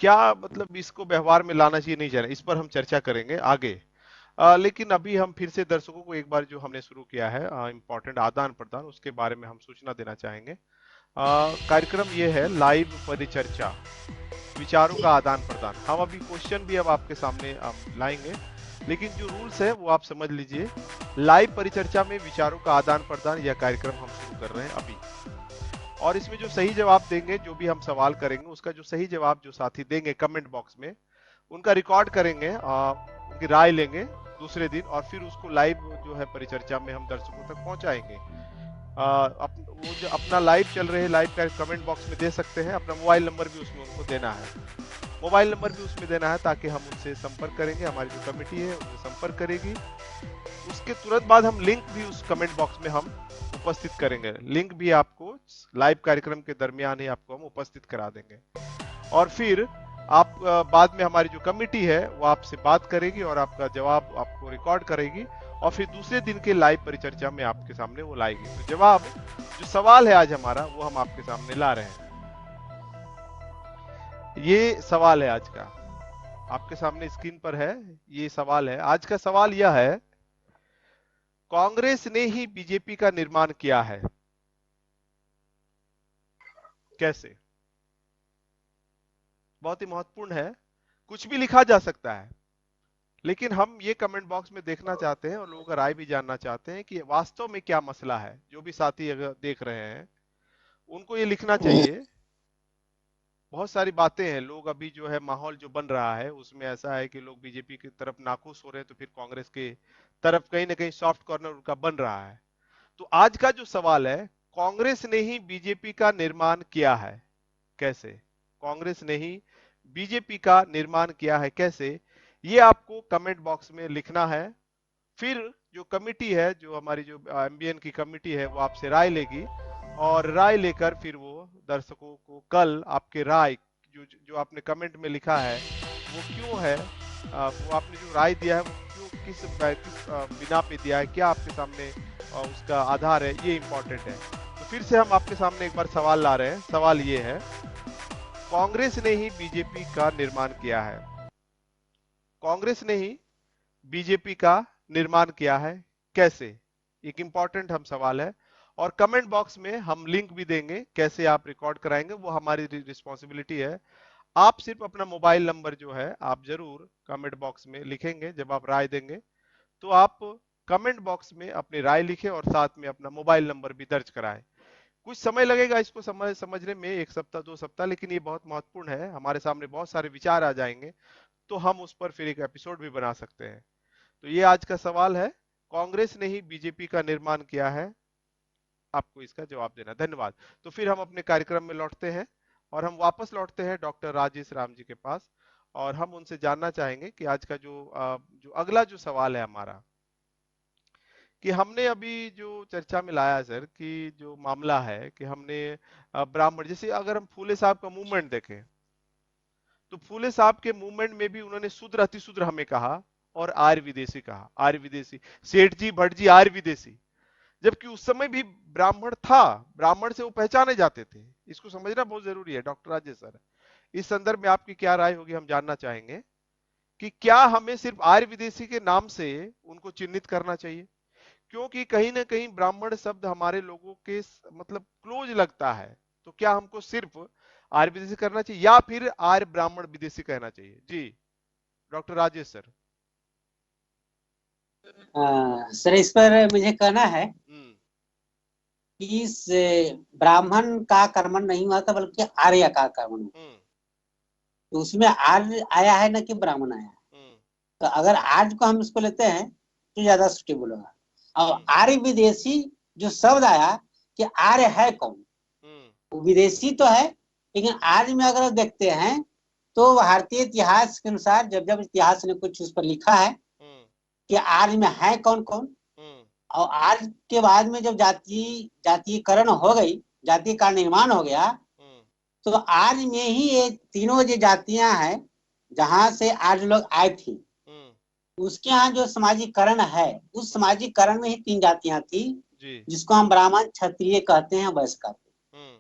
क्या मतलब इसको व्यवहार में लाना चाहिए, नहीं चाहिए, इस पर हम चर्चा करेंगे आगे। लेकिन अभी हम फिर से दर्शकों को एक बार जो हमने शुरू किया है इम्पोर्टेंट आदान प्रदान, उसके बारे में हम सूचना देना चाहेंगे। कार्यक्रम ये है लाइव परिचर्चा, विचारों का आदान प्रदान। हम अभी क्वेश्चन भी अब आपके सामने लाएंगे, लेकिन जो रूल्स है वो आप समझ लीजिए। लाइव परिचर्चा में विचारों का आदान प्रदान यह कार्यक्रम हम शुरू कर रहे हैं अभी, और इसमें जो सही जवाब देंगे, जो भी हम सवाल करेंगे उसका जो सही जवाब जो साथी देंगे कमेंट बॉक्स में, उनका रिकॉर्ड करेंगे, उनकी राय लेंगे दूसरे दिन, और फिर उसको लाइव जो है परिचर्चा में हम दर्शकों तक पहुंचाएंगे। वो जो अपना लाइव चल रहे लाइव का कमेंट बॉक्स में दे सकते हैं। अपना मोबाइल नंबर भी उसमें उनको देना है, मोबाइल नंबर भी उसमें देना है, ताकि हम उनसे संपर्क करेंगे, हमारी जो कमेटी है उनसे संपर्क करेगी। उसके तुरंत बाद हम लिंक भी उस कमेंट बॉक्स में हम उपस्थित करेंगे। लिंक भी आपको लाइव कार्यक्रम के दरमियान ही आपको हम उपस्थित करा देंगे, और फिर आप बाद में हमारी जो कमेटी है वो आपसे बात करेगी और आपका जवाब आपको रिकॉर्ड करेगी, और फिर दूसरे दिन के लाइव परिचर्चा में आपके सामने वो लाएगी। तो जवाब जो सवाल है आज हमारा, वो हम आपके सामने ला रहे हैं। ये सवाल है आज का, आपके सामने स्क्रीन पर है, ये सवाल है। आज का सवाल यह है, कांग्रेस ने ही बीजेपी का निर्माण किया है, कैसे? बहुत ही महत्वपूर्ण है, कुछ भी लिखा जा सकता है, लेकिन हम ये कमेंट बॉक्स में देखना चाहते हैं और लोगों का राय भी जानना चाहते हैं कि वास्तव में क्या मसला है। जो भी साथी अगर देख रहे हैं उनको ये लिखना चाहिए। बहुत सारी बातें हैं, लोग अभी जो है माहौल जो बन रहा है उसमें ऐसा है कि लोग बीजेपी की तरफ नाखुश हो रहे हैं, तो फिर कांग्रेस के तरफ कहीं ना कहीं सॉफ्ट कॉर्नर उनका बन रहा है। तो आज का जो सवाल है, कांग्रेस ने ही बीजेपी का निर्माण किया है, कैसे? कांग्रेस ने ही बीजेपी का निर्माण किया है, कैसे? ये आपको कमेंट बॉक्स में लिखना है। फिर जो कमिटी है, जो हमारी जो एमबीएन की कमिटी है, वो आपसे राय लेगी, और राय लेकर फिर वो दर्शकों को कल आपके राय जो आपने कमेंट में लिखा है वो क्यों है, वो आपने जो राय दिया है वो किस बिना पे दिया है, क्या आपके सामने उसका आधार है, ये इंपॉर्टेंट है। तो फिर से हम आपके सामने एक बार सवाल ला रहे हैं। सवाल ये है, कांग्रेस ने ही बीजेपी का निर्माण किया है। कांग्रेस ने ही बीजेपी का निर्माण किया है, कैसे? एक इंपॉर्टेंट हम सवाल है, और कमेंट बॉक्स में हम लिंक भी देंगे, कैसे आप रिकॉर्ड कराएंगे वो हमारी रिस्पॉन्सिबिलिटी है। आप सिर्फ अपना मोबाइल नंबर जो है आप जरूर कमेंट बॉक्स में लिखेंगे। जब आप राय देंगे तो आप कमेंट बॉक्स में अपनी राय लिखें और साथ में अपना मोबाइल नंबर भी दर्ज कराएं। कुछ समय लगेगा इसको समझने में, 1 सप्ताह 2 सप्ताह, लेकिन ये बहुत महत्वपूर्ण है। हमारे सामने बहुत सारे विचार आ जाएंगे तो हम उस पर फिर एक एपिसोड भी बना सकते हैं। तो ये आज का सवाल है, कांग्रेस ने ही बीजेपी का निर्माण किया है, आपको इसका जवाब देना। धन्यवाद। तो फिर हम अपने कार्यक्रम में लौटते हैं और हम वापस लौटते हैं डॉक्टर राजेश राम जी के पास, और हम उनसे जानना चाहेंगे कि आज का जो अगला जो सवाल है हमारा, कि हमने अभी जो चर्चा में लाया है सर, कि जो मामला है कि हमने ब्राह्मण, जैसे अगर हम फूले साहब का मूवमेंट देखें तो फूले साहब के मूवमेंट में भी उन्होंने शूद्र अतिशूद्र हमें कहा और आर्य विदेशी कहा। आर्य विदेशी, सेठ जी भट्ट जी आर्य विदेशी, जबकि उस समय भी ब्राह्मण था, ब्राह्मण से वो पहचाने जाते थे। इसको समझना बहुत जरूरी है। डॉक्टर राजेश सर, इस संदर्भ में आपकी क्या राय होगी, हम जानना चाहेंगे कि क्या हमें सिर्फ आर्य विदेशी के नाम से उनको चिन्हित करना चाहिए, क्योंकि कहीं ना कहीं ब्राह्मण शब्द हमारे लोगों के मतलब क्लोज लगता है। तो क्या हमको सिर्फ आर्य विदेशी करना चाहिए या फिर आर्य ब्राह्मण विदेशी कहना चाहिए? जी डॉक्टर राजेश सर। सर इस पर मुझे कहना है कि इस ब्राह्मण का कर्मण नहीं हुआ था, बल्कि आर्य का कर्मण हुआ। तो उसमें आर्य आया है, न कि ब्राह्मण आया है। तो अगर आर्य को हम इसको लेते हैं तो ज्यादा सुटेबल होगा। और आर्य विदेशी जो शब्द आया, कि आर्य है कौन? वो विदेशी तो है, लेकिन आर्य में अगर देखते हैं तो भारतीय इतिहास के अनुसार जब जब इतिहास ने कुछ उस पर लिखा है कि आर्य में है कौन कौन, और आर्य के बाद में जब जातीयकरण हो गई, जाति का निर्माण हो गया, तो आर्य में ही ये तीनों जो जातियां हैं जहां से आर्य लोग आए थे, उसके यहाँ जो समाजीकरण है, उस समाजीकरण में ही 3 जातियां थी, जिसको हम ब्राह्मण क्षत्रिय कहते हैं, वैश्य कहते हैं।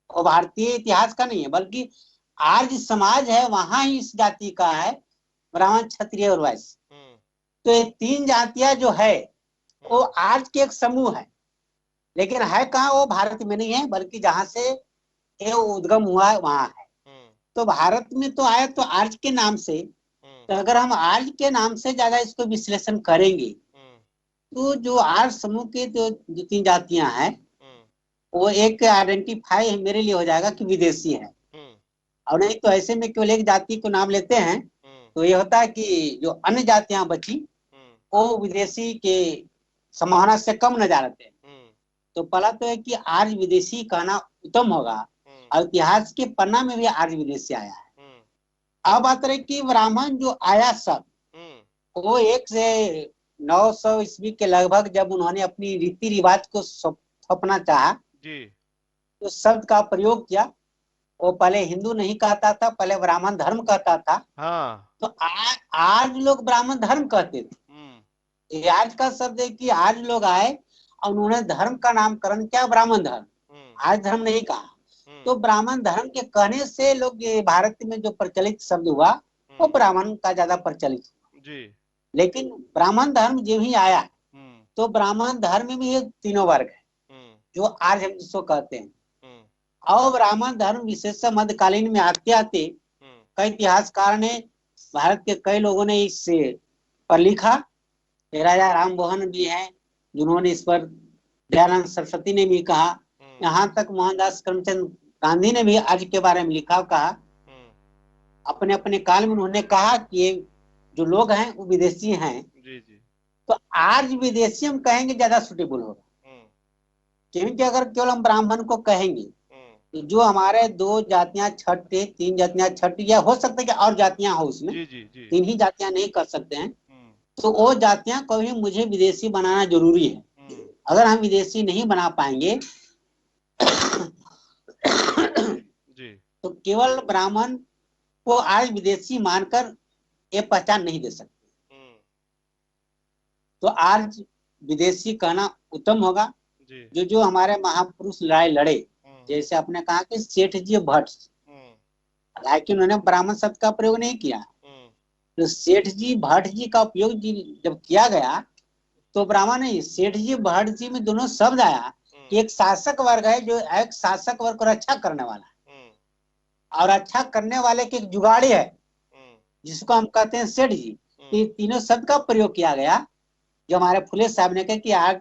और भारतीय इतिहास का नहीं है, बल्कि आर्य समाज है, वहां ही इस जाति का है, ब्राह्मण क्षत्रिय और वैश्य। तो ये 3 जातियां जो है वो आर्य के एक समूह है, लेकिन है कहाँ? वो भारत में नहीं है, बल्कि जहां से ये उद्गम हुआ है वहां है। तो भारत में तो आया तो आर्य के नाम से। तो अगर हम आर्य के नाम से ज्यादा इसको विश्लेषण करेंगे तो जो आर्य समूह के जो 3 जातियां हैं, वो एक आइडेंटिफाई मेरे लिए हो जाएगा कि विदेशी है। और नहीं तो ऐसे में केवल एक जाति को नाम लेते हैं तो ये होता है कि जो अन्य जातियां बची वो विदेशी के संभावना से कम नजर आते हैं। तो पहला तो है कि आर्य विदेशी कहना उत्तम होगा, और इतिहास के पन्ना में भी आर्य विदेशी आया है। अब बात रही कि ब्राह्मण जो आया सब, वो 1 से 900 ईस्वी के लगभग जब उन्होंने अपनी रीति रिवाज को थोपना चाहा तो शब्द का प्रयोग किया। वो पहले हिंदू नहीं कहता था, पहले ब्राह्मण धर्म कहता था। तो आज लोग ब्राह्मण धर्म कहते थे। ये आज का शब्द है कि आज लोग आए और उन्होंने धर्म का नामकरण किया ब्राह्मण धर्म, आज धर्म नहीं कहा। तो ब्राह्मण धर्म के कहने से लोग ये भारत में जो प्रचलित शब्द हुआ वो ब्राह्मण का ज्यादा प्रचलित हुआ। लेकिन ब्राह्मण धर्म जो ही आया तो ब्राह्मण धर्म में भी 3 वर्ग है जो आज हम जिसको कहते हैं। और ब्राह्मण धर्म विशेष मध्यकालीन में आते आते कई इतिहासकार ने, भारत के कई लोगों ने इस पर लिखा। राजा राम मोहन भी हैं जिन्होंने इस पर, दयानंद सरस्वती ने भी कहा, यहाँ तक मोहनदास करमचंद गांधी ने भी आज के बारे में लिखा, कहा अपने अपने काल में उन्होंने कहा कि ये जो लोग हैं वो विदेशी हैं। तो आज विदेशी हम कहेंगे ज्यादा सुटेबल होगा, क्योंकि अगर केवल हम ब्राह्मण को कहेंगे तो जो हमारे 2 जातियां छठी, 3 जातियां छठी, या हो सकता है कि और जातियां हो उसमें, 3 ही जातियां नहीं कर सकते हैं, तो वो जातियां को भी मुझे विदेशी बनाना जरूरी है। अगर हम विदेशी नहीं बना पाएंगे तो केवल ब्राह्मण को आज विदेशी मानकर ये पहचान नहीं दे सकते। तो आर्य विदेशी कहना उत्तम होगा। जो जो हमारे महापुरुष लड़ाई लड़े, जैसे आपने कहा कि सेठ जी भट्ट, हालांकि उन्होंने ब्राह्मण शब्द का प्रयोग नहीं किया, तो सेठ जी भट्ट जी का उपयोग जब किया गया तो ब्राह्मण नहीं, सेठ जी भट्ट जी में दोनों शब्द आया कि एक शासक वर्ग है जो एक शासक वर्ग को रक्षा करने वाला है, और अच्छा करने वाले के एक जुगाड़ी है जिसको हम कहते हैं सेठ जी। तो तीनों शब्द का प्रयोग किया गया जो हमारे फुले साहब ने कहा कि आज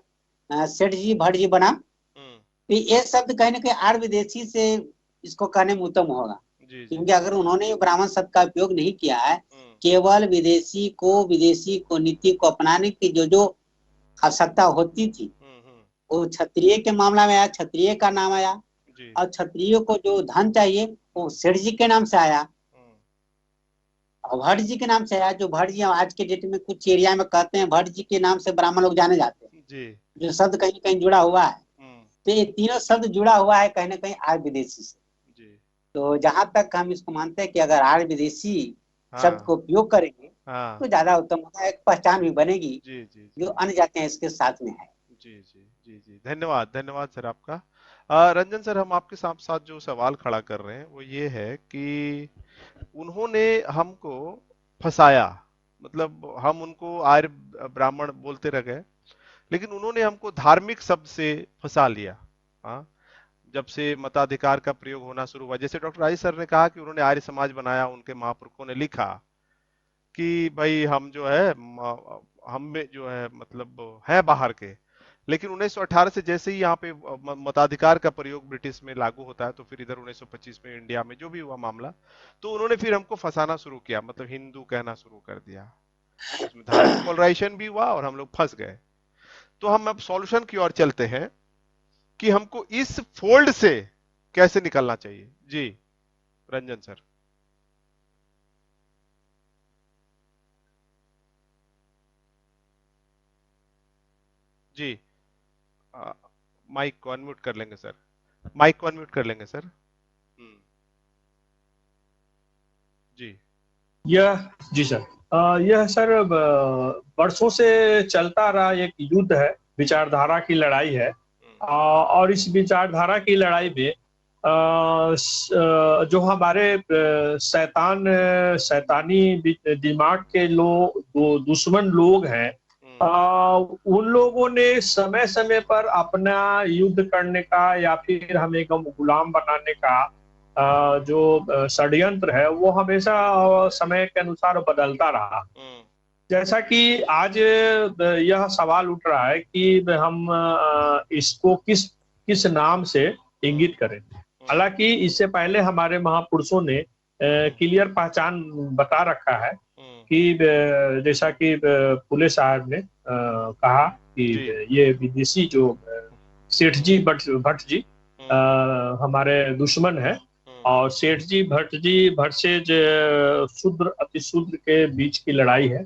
सेठ जी भट्ट जी बना। तो ये शब्द कहीं ना कहीं आर्य विदेशी से इसको कहने में उत्तम होगा, क्योंकि अगर उन्होंने ब्राह्मण शब्द का उपयोग नहीं किया है, केवल विदेशी को नीति को अपनाने की जो जो आवश्यकता होती थी वो क्षत्रिय के मामला में आया, क्षत्रिय का नाम आया, और क्षत्रिय को जो धन चाहिए वो सेठ जी के नाम से आया और भट्ट जी के नाम से आया। जो भट्ट जी आज के डेट में कुछ एरिया में कहते हैं भट्ट जी के नाम से ब्राह्मण लोग जाने जाते हैं, जो शब्द कहीं कहीं जुड़ा हुआ है। तो ये तीनों शब्द जुड़ा हुआ है कहीं ना कहीं आर्य विदेशी से। तो जहां तक हम इसको मानते हैं कि अगर आर्य विदेशी शब्द को उपयोग करेंगे तो ज्यादा उत्तम होगा, एक पहचान भी बनेगी जो अन्य जातियां इसके साथ में है। जी, धन्यवाद, धन्यवाद सर आपका। रंजन सर, हम आपके साथ साथ जो सवाल खड़ा कर रहे हैं वो ये है कि उन्होंने हमको फंसाया, मतलब हम उनको आर्य ब्राह्मण बोलते रह गए, लेकिन उन्होंने हमको धार्मिक शब्द से फंसा लिया। हाँ, जब से मताधिकार का प्रयोग होना शुरू हुआ, जैसे डॉक्टर राजेश सर ने कहा कि उन्होंने आर्य समाज बनाया, उनके महापुरुषों ने लिखा कि भाई हम जो है हम में जो है मतलब है बाहर के, लेकिन 1918 से जैसे ही यहाँ पे मताधिकार का प्रयोग ब्रिटिश में लागू होता है तो फिर इधर 1925 में इंडिया में जो भी हुआ मामला, तो उन्होंने फिर हमको फंसाना शुरू किया, मतलब हिंदू कहना शुरू कर दिया, उसमें धार्मिक पोलराइजेशन भी हुआ और हम लोग फंस गए। तो हम अब सॉल्यूशन की ओर चलते हैं कि हमको इस फोल्ड से कैसे निकलना चाहिए। जी रंजन सर। जी माइक को अनम्यूट कर लेंगे सर, माइक को अनम्यूट कर लेंगे सर। जी जी सर, यह सर वर्षों से चलता रहा एक युद्ध है, विचारधारा की लड़ाई है। और इस विचारधारा की लड़ाई में जो हमारे शैतानी दिमाग के लोग, दुश्मन लोग हैं, उन लोगों ने समय समय पर अपना युद्ध करने का या फिर हमें गुलाम बनाने का जो षड्यंत्र है वो हमेशा समय के अनुसार बदलता रहा। जैसा कि आज यह सवाल उठ रहा है कि हम इसको किस नाम से इंगित करें। हालांकि इससे पहले हमारे महापुरुषों ने क्लियर पहचान बता रखा है कि जैसा कि फुले साहब ने कहा कि ये विदेशी जो सेठ जी भट्ट जी हमारे दुश्मन है, और सेठ जी भट्ट से शूद्र अति शूद्र के बीच की लड़ाई है।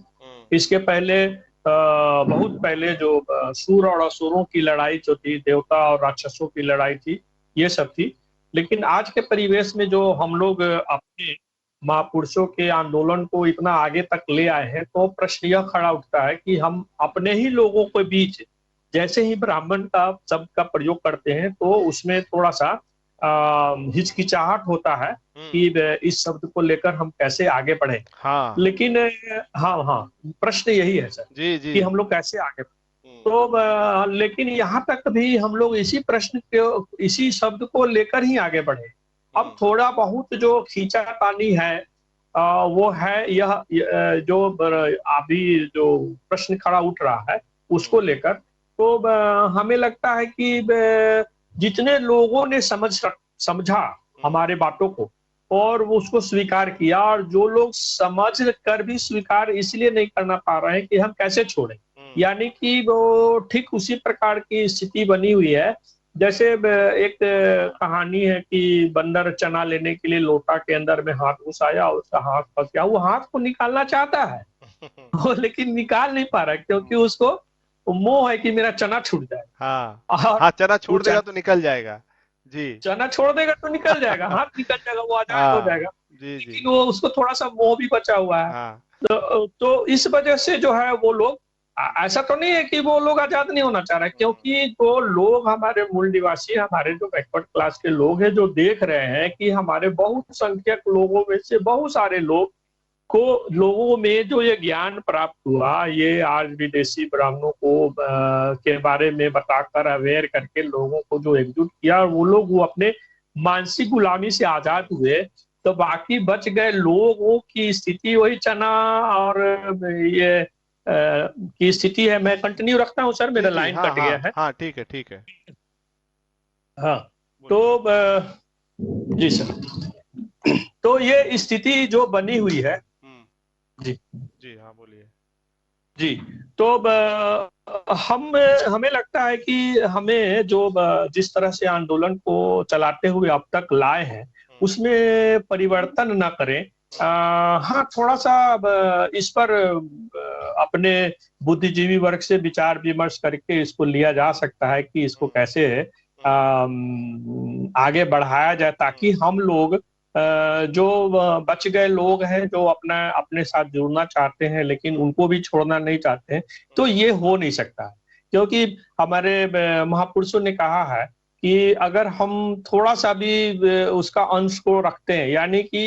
इसके पहले बहुत पहले जो सूर और असुरों की लड़ाई जो थी, देवता और राक्षसों की लड़ाई थी, ये सब थी। लेकिन आज के परिवेश में जो हम लोग अपने महापुरुषों के आंदोलन को इतना आगे तक ले आए हैं, तो प्रश्न यह खड़ा उठता है कि हम अपने ही लोगों के बीच जैसे ही ब्राह्मण का शब्द का प्रयोग करते हैं तो उसमें थोड़ा सा हिचकिचाहट होता है कि इस शब्द को लेकर हम कैसे आगे बढ़े। हाँ। लेकिन हाँ प्रश्न यही है सर कि हम लोग कैसे आगे बढ़े। तो लेकिन यहाँ तक भी हम लोग इसी प्रश्न के, इसी शब्द को लेकर ही आगे बढ़े। अब थोड़ा बहुत जो खींचातानी है वो है यह जो अभी जो प्रश्न खड़ा उठ रहा है उसको लेकर। तो हमें लगता है कि जितने लोगों ने समझा हमारे बातों को और वो उसको स्वीकार किया, और जो लोग समझ कर भी स्वीकार इसलिए नहीं करना पा रहे हैं कि हम कैसे छोड़ें, यानी कि वो ठीक उसी प्रकार की स्थिति बनी हुई है जैसे एक कहानी है कि बंदर चना लेने के लिए लोटा के अंदर में हाथ घुसाया और उसका हाथ फंस गया। वो हाथ को निकालना चाहता है लेकिन निकाल नहीं पा रहा क्योंकि उसको मोह है कि मेरा चना छूट जाए। हाँ, चना छोड़ देगा तो निकल जाएगा। जी, चना छोड़ देगा तो निकल जाएगा, हाथ निकल जाएगा, वो आजाद हो जाएगा। लेकिन वो उसको थोड़ा सा मोह भी बचा हुआ है। तो इस वजह से जो है वो लोग ऐसा तो नहीं है कि वो लोग आजाद नहीं होना चाह रहे, क्योंकि जो लोग हमारे मूल निवासी, हमारे जो बैकवर्ड क्लास के लोग हैं, जो देख रहे हैं कि हमारे बहुसंख्यक लोगों में से बहुत सारे लोगों में जो ये ज्ञान प्राप्त हुआ, ये आज विदेशी ब्राह्मणों को के बारे में बताकर अवेयर करके लोगों को जो एकजुट किया, और वो अपने मानसिक गुलामी से आजाद हुए, तो बाकी बच गए लोगों की स्थिति वही चना और ये की स्थिति है। मैं कंटिन्यू रखता हूँ सर, मेरा लाइन हाँ, कट गया है। हाँ ठीक है, ठीक है। हाँ तो जी सर, तो ये स्थिति जो बनी हुई है। जी जी हाँ बोलिए। जी, तो हमें लगता है कि हमें जो जिस तरह से आंदोलन को चलाते हुए अब तक लाए हैं, उसमें परिवर्तन ना करें। हाँ, थोड़ा सा इस पर अपने बुद्धिजीवी वर्ग से विचार विमर्श करके इसको लिया जा सकता है कि इसको कैसे आगे बढ़ाया जाए, ताकि हम लोग जो बच गए लोग हैं, जो अपने साथ जुड़ना चाहते हैं लेकिन उनको भी छोड़ना नहीं चाहते हैं, तो ये हो नहीं सकता है। क्योंकि हमारे महापुरुषों ने कहा है कि अगर हम थोड़ा सा भी उसका अंश को रखते हैं, यानी कि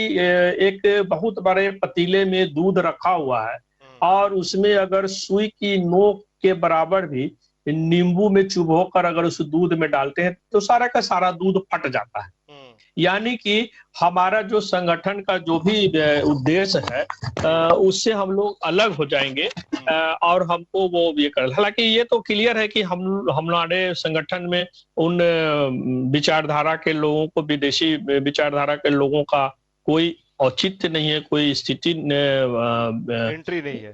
एक बहुत बड़े पतीले में दूध रखा हुआ है और उसमें अगर सुई की नोक के बराबर भी नींबू में चुभोकर अगर उस दूध में डालते हैं तो सारा का सारा दूध फट जाता है। यानी कि हमारा जो संगठन का जो भी उद्देश्य है, उससे हम लोग अलग हो जाएंगे और हमको वो ये कर, हालांकि ये तो क्लियर है कि हमारे संगठन में उन विचारधारा के लोगों को, विदेशी विचारधारा के लोगों का कोई औचित्य नहीं है, कोई स्थिति एंट्री नहीं है,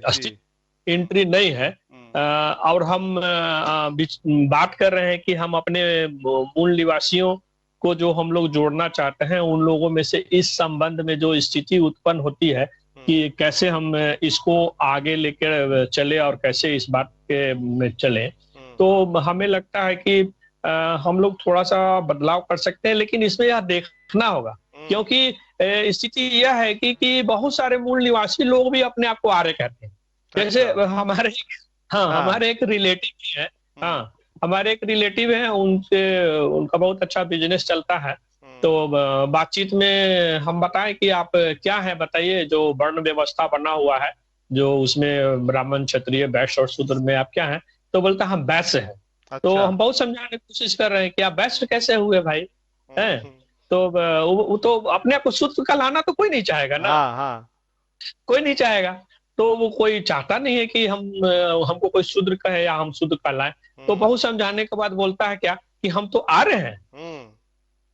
एंट्री नहीं है। और हम बात कर रहे हैं कि हम अपने मूल निवासियों को जो हम लोग जोड़ना चाहते हैं, उन लोगों में से इस संबंध में जो स्थिति उत्पन्न होती है कि कैसे हम इसको आगे लेकर चले और कैसे इस बात के में चले, तो हमें लगता है कि हम लोग थोड़ा सा बदलाव कर सकते हैं, लेकिन इसमें यह देखना होगा, क्योंकि स्थिति यह है कि बहुत सारे मूल निवासी लोग भी अपने आप को आर्य कहते हैं। जैसे हमारे हमारे एक रिलेटिव है, हमारे एक रिलेटिव है, उनसे उनका बहुत अच्छा बिजनेस चलता है। तो बातचीत में हम बताएं कि आप क्या है बताइए, जो वर्ण व्यवस्था बना हुआ है, जो उसमें ब्राह्मण, क्षत्रिय, वैश्य और शूद्र में आप क्या है, तो बोलता हम वैश्य है। अच्छा। तो हम बहुत समझाने की कोशिश कर रहे हैं कि आप वैश्य कैसे हुए भाई, हैं? तो वो तो अपने आप को शूद्र का लाना तो कोई नहीं चाहेगा ना। कोई नहीं चाहेगा, तो वो कोई चाहता नहीं है कि हमको कोई शूद्र कहे या हम शूद्र कहलाएं। तो बहुत समझाने के बाद बोलता है क्या कि हम तो आर्य हैं,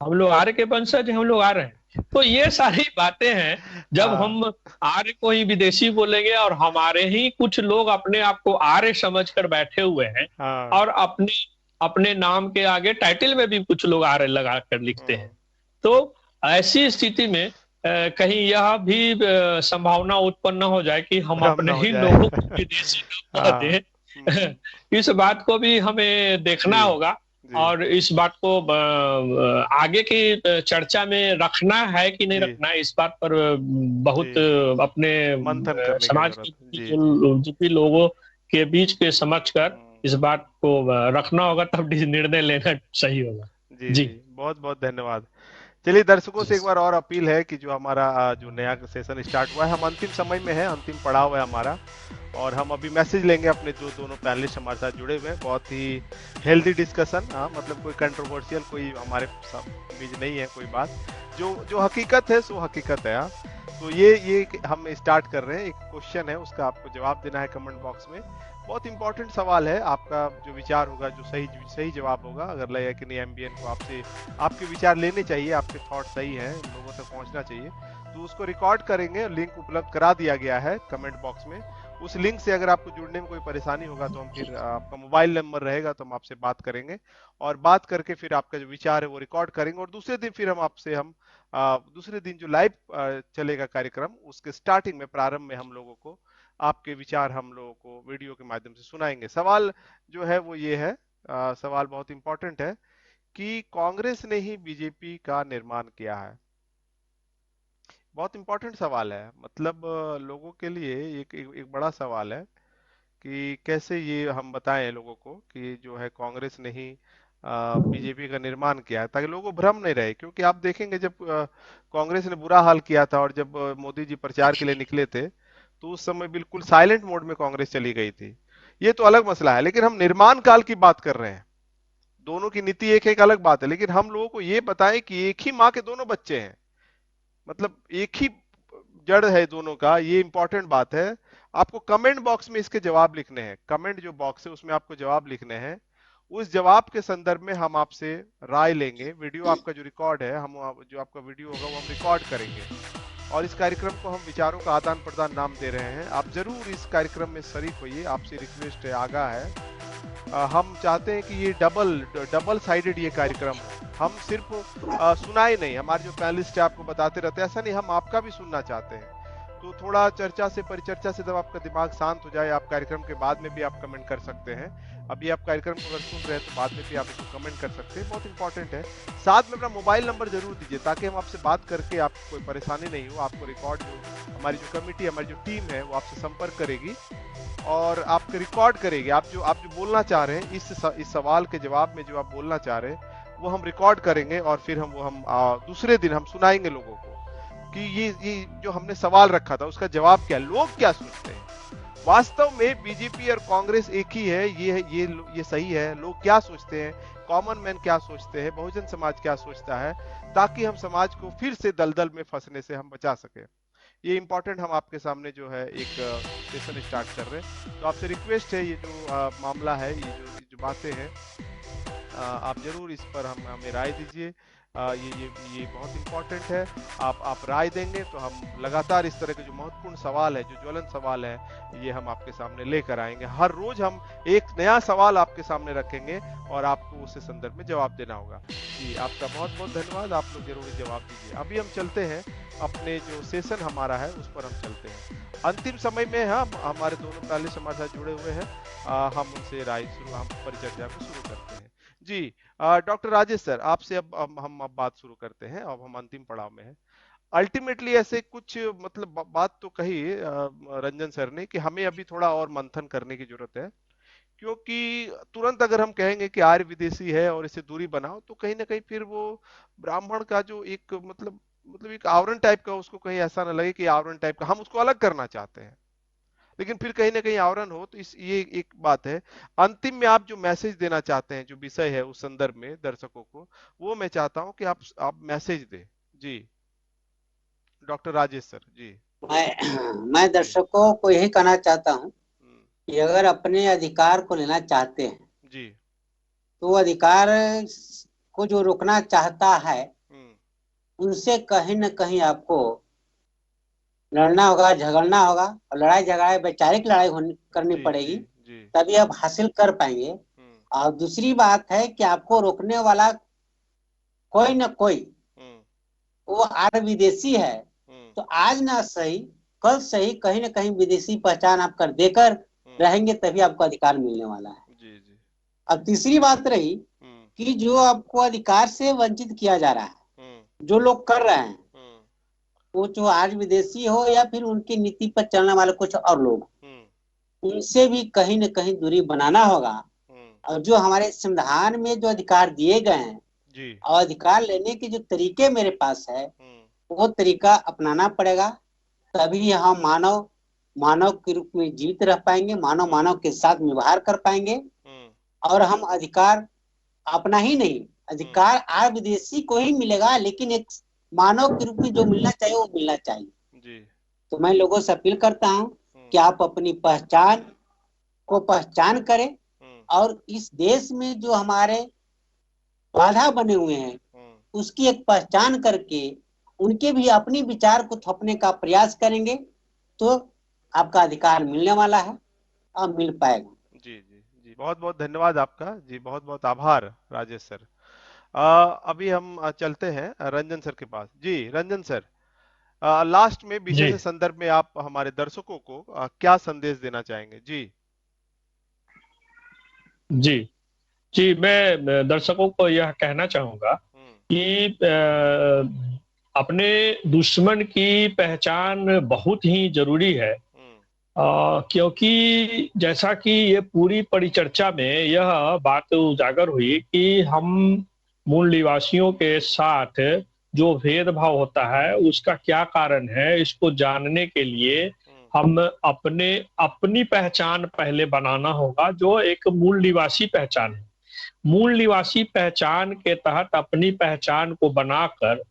हम लोग आर्य के वंशज हैं, हम लोग आर्य हैं। तो ये सारी बातें हैं, जब हम आर्य को ही विदेशी बोलेंगे और हमारे ही कुछ लोग अपने आप को आर्य समझकर बैठे हुए हैं और अपने नाम के आगे टाइटल में भी कुछ लोग आर्य लगा कर लिखते हैं, तो ऐसी स्थिति में कहीं यह भी संभावना उत्पन्न हो जाए कि हम अपने ही लोगों को विदेशी न दें। इस बात को भी हमें देखना होगा और इस बात को आगे की चर्चा में रखना है कि नहीं रखना है, इस बात पर बहुत अपने समाज के जो भी लोगों के बीच के समझ कर इस बात को रखना होगा, तब निर्णय लेना सही होगा। जी बहुत बहुत धन्यवाद। चलिए दर्शकों से एक बार और अपील है कि जो हमारा जो नया सेशन स्टार्ट हुआ है, हम अंतिम समय में है, अंतिम पड़ाव है हमारा, और हम अभी मैसेज लेंगे अपने जो दोनों पैनलिस्ट हमारे साथ जुड़े हुए हैं। बहुत ही हेल्दी डिस्कशन, मतलब कोई कंट्रोवर्शियल कोई हमारे बीच नहीं है कोई बात, जो हकीकत है सो हकीकत है। तो ये हम स्टार्ट कर रहे हैं, एक क्वेश्चन है उसका आपको जवाब देना है कमेंट बॉक्स में। बहुत इंपॉर्टेंट सवाल है, आपका जो विचार होगा, जो सही जवाब होगा, अगर लगे कि नहीं एमबीएन को आपसे आपके विचार लेने चाहिए, आपके थॉट सही हैं, लोगों तक पहुंचना चाहिए, तो उसको रिकॉर्ड करेंगे। लिंक उपलब्ध करा दिया गया है कमेंट बॉक्स में। उस लिंक से अगर आपको जुड़ने में कोई परेशानी होगा तो हम फिर आपका मोबाइल नंबर रहेगा तो हम आपसे बात करेंगे, और बात करके फिर आपका जो विचार है वो रिकॉर्ड करेंगे, और दूसरे दिन फिर हम दूसरे दिन जो लाइव चलेगा कार्यक्रम, उसके स्टार्टिंग में, प्रारंभ में हम लोगों को आपके विचार हम लोगों को वीडियो के माध्यम से सुनाएंगे। सवाल जो है वो ये है, सवाल बहुत इंपॉर्टेंट है कि कांग्रेस ने ही बीजेपी का निर्माण किया है। बहुत इंपॉर्टेंट सवाल है, मतलब लोगों के लिए एक बड़ा सवाल है कि कैसे ये हम बताएं लोगों को कि जो है कांग्रेस ने ही बीजेपी का निर्माण किया है, ताकि लोगों को भ्रम नहीं रहे। क्योंकि आप देखेंगे जब कांग्रेस ने बुरा हाल किया था और जब मोदी जी प्रचार के लिए निकले थे, तो उस समय बिल्कुल साइलेंट मोड में कांग्रेस चली गई थी। ये तो अलग मसला है, लेकिन हम निर्माण काल की बात कर रहे हैं। दोनों की नीति एक एक अलग बात है, लेकिन हम लोगों को ये बताएं कि एक ही माँ के दोनों बच्चे हैं, मतलब एक ही जड़ है दोनों का, ये इंपॉर्टेंट बात है। आपको कमेंट बॉक्स में इसके जवाब लिखने हैं, कमेंट जो बॉक्स है उसमें आपको जवाब लिखने हैं। उस जवाब के संदर्भ में हम आपसे राय लेंगे। वीडियो आपका जो रिकॉर्ड है, हम जो आपका वीडियो होगा वो हम रिकॉर्ड करेंगे, और इस कार्यक्रम को हम विचारों का आदान प्रदान नाम दे रहे हैं। आप जरूर इस कार्यक्रम में शरीक होइए, आपसे रिक्वेस्ट है, आगाह है। हम चाहते हैं कि ये डबल साइडेड ये कार्यक्रम हो। हम सिर्फ सुनाई नहीं, हमारे जो पैनलिस्ट है आपको बताते रहते हैं, ऐसा नहीं, हम आपका भी सुनना चाहते हैं। तो थोड़ा चर्चा से, परिचर्चा से जब आपका दिमाग शांत हो जाए, आप कार्यक्रम के बाद में भी आप कमेंट कर सकते हैं। अभी आप कार्यक्रम को अगर सुन रहे हैं तो बाद में भी आप इसको कमेंट कर सकते हैं, बहुत इंपॉर्टेंट है। साथ में अपना मोबाइल नंबर जरूर दीजिए, ताकि हम आपसे बात करके आपको कोई परेशानी नहीं हो। आपको रिकॉर्ड, जो हमारी जो कमेटी, हमारी जो टीम है, वो आपसे संपर्क करेगी और आपको रिकॉर्ड करेगी। आप जो बोलना चाह रहे हैं, इस सवाल के जवाब में जो आप बोलना चाह रहे हैं, वो हम रिकॉर्ड करेंगे और फिर हम दूसरे दिन हम सुनाएंगे लोगों को कि ये जो हमने सवाल रखा था उसका जवाब क्या, लोग क्या सोचते हैं। वास्तव में बीजेपी और कांग्रेस एक ही है, ये सही है। लोग क्या सोचते हैं, कॉमन मैन क्या सोचते हैं, बहुजन समाज क्या सोचता है, ताकि हम समाज को फिर से दलदल में फंसने से हम बचा सके। ये इंपॉर्टेंट हम आपके सामने जो है एक सेशन स्टार्ट कर रहे हैं। तो आपसे रिक्वेस्ट है, ये जो मामला है, ये जो बातें हैं, आप जरूर इस पर हमें राय दीजिए। ये बहुत इंपॉर्टेंट है। आप राय देंगे तो हम लगातार इस तरह के जो महत्वपूर्ण सवाल है, जो ज्वलन सवाल है, ये हम आपके सामने लेकर आएंगे। हर रोज हम एक नया सवाल आपके सामने रखेंगे और आपको उस संदर्भ में जवाब देना होगा। जी, आपका बहुत बहुत धन्यवाद। आप लोग जरूर जवाब दीजिए। अभी हम चलते हैं अपने जो सेशन हमारा है उस पर हम चलते हैं। अंतिम समय में हम हमारे दोनों पैनलिस्ट हमारे साथ जुड़े हुए हैं, हम उनसे हम परिचर्चा को शुरू करते हैं। जी, डॉक्टर राजेश सर, आपसे अब हम बात शुरू करते हैं। अब हम अंतिम पड़ाव में हैं। अल्टीमेटली ऐसे कुछ मतलब बात तो कही रंजन सर ने कि हमें अभी थोड़ा और मंथन करने की जरूरत है, क्योंकि तुरंत अगर हम कहेंगे कि आर्य विदेशी है और इससे दूरी बनाओ, तो कहीं ना कहीं फिर वो ब्राह्मण का जो एक मतलब एक आवरण टाइप का, उसको कहीं ऐसा ना लगे कि आवरण टाइप का हम उसको अलग करना चाहते हैं, लेकिन फिर कहीं ना कहीं आवरण हो। तो ये एक बात है। अंतिम में आप जो मैसेज देना चाहते हैं, जो विषय है उस संदर्भ में दर्शकों को, वो मैं चाहता हूं कि आप मैसेज दें। जी, डॉक्टर राजेश सर। जी, मैं दर्शकों को यही कहना चाहता हूं कि अगर अपने अधिकार को लेना चाहते हैं, जी, तो अधिकार को जो रोकना चाहता है, उनसे कहीं न कहीं आपको लड़ना होगा, झगड़ना होगा, और लड़ाई झगड़ा वैचारिक लड़ाई करनी पड़ेगी, तभी आप हासिल कर पाएंगे। और दूसरी बात है कि आपको रोकने वाला कोई न कोई वो आर्य विदेशी है, तो आज ना सही कल सही कहीं न कहीं विदेशी पहचान आप कर देकर रहेंगे, तभी आपको अधिकार मिलने वाला है। अब तीसरी बात रही कि जो आपको अधिकार से वंचित किया जा रहा है, जो लोग कर रहे हैं, वो जो आज विदेशी हो या फिर उनकी नीति पर चलने वाले कुछ और लोग, उनसे भी कहीं न कहीं दूरी बनाना होगा। और जो हमारे संविधान में जो अधिकार दिए गए हैं, और अधिकार लेने के जो तरीके मेरे पास है, वो तरीका अपनाना पड़ेगा, तभी हम मानव के रूप में जीवित रह पाएंगे, मानव के साथ व्यवहार कर पाएंगे। और हम अधिकार अपना ही नहीं, अधिकार आर्य विदेशी को ही मिलेगा, लेकिन एक मानव के रूप में जो मिलना चाहिए वो मिलना चाहिए। जी। तो मैं लोगों से अपील करता हूं कि आप अपनी पहचान को पहचान करें, और इस देश में जो हमारे बाधा बने हुए हैं, उसकी एक पहचान करके उनके भी अपनी विचार को थोपने का प्रयास करेंगे, तो आपका अधिकार मिलने वाला है और मिल पाएगा। जी जी जी, बहुत बहुत धन्यवाद आपका। जी, बहुत बहुत आभार राजेश सर। अभी हम चलते हैं रंजन सर के पास। जी, रंजन सर, लास्ट में विषय से संदर्भ में आप हमारे दर्शकों को क्या संदेश देना चाहेंगे? जी जी जी, मैं दर्शकों को यह कहना चाहूंगा कि अपने दुश्मन की पहचान बहुत ही जरूरी है। क्योंकि जैसा कि ये पूरी परिचर्चा में यह बात उजागर हुई कि हम मूल निवासियों के साथ जो भेदभाव होता है उसका क्या कारण है, इसको जानने के लिए हम अपनी पहचान पहले बनाना होगा, जो एक मूल निवासी पहचान है। मूल निवासी पहचान के तहत अपनी पहचान को बनाकर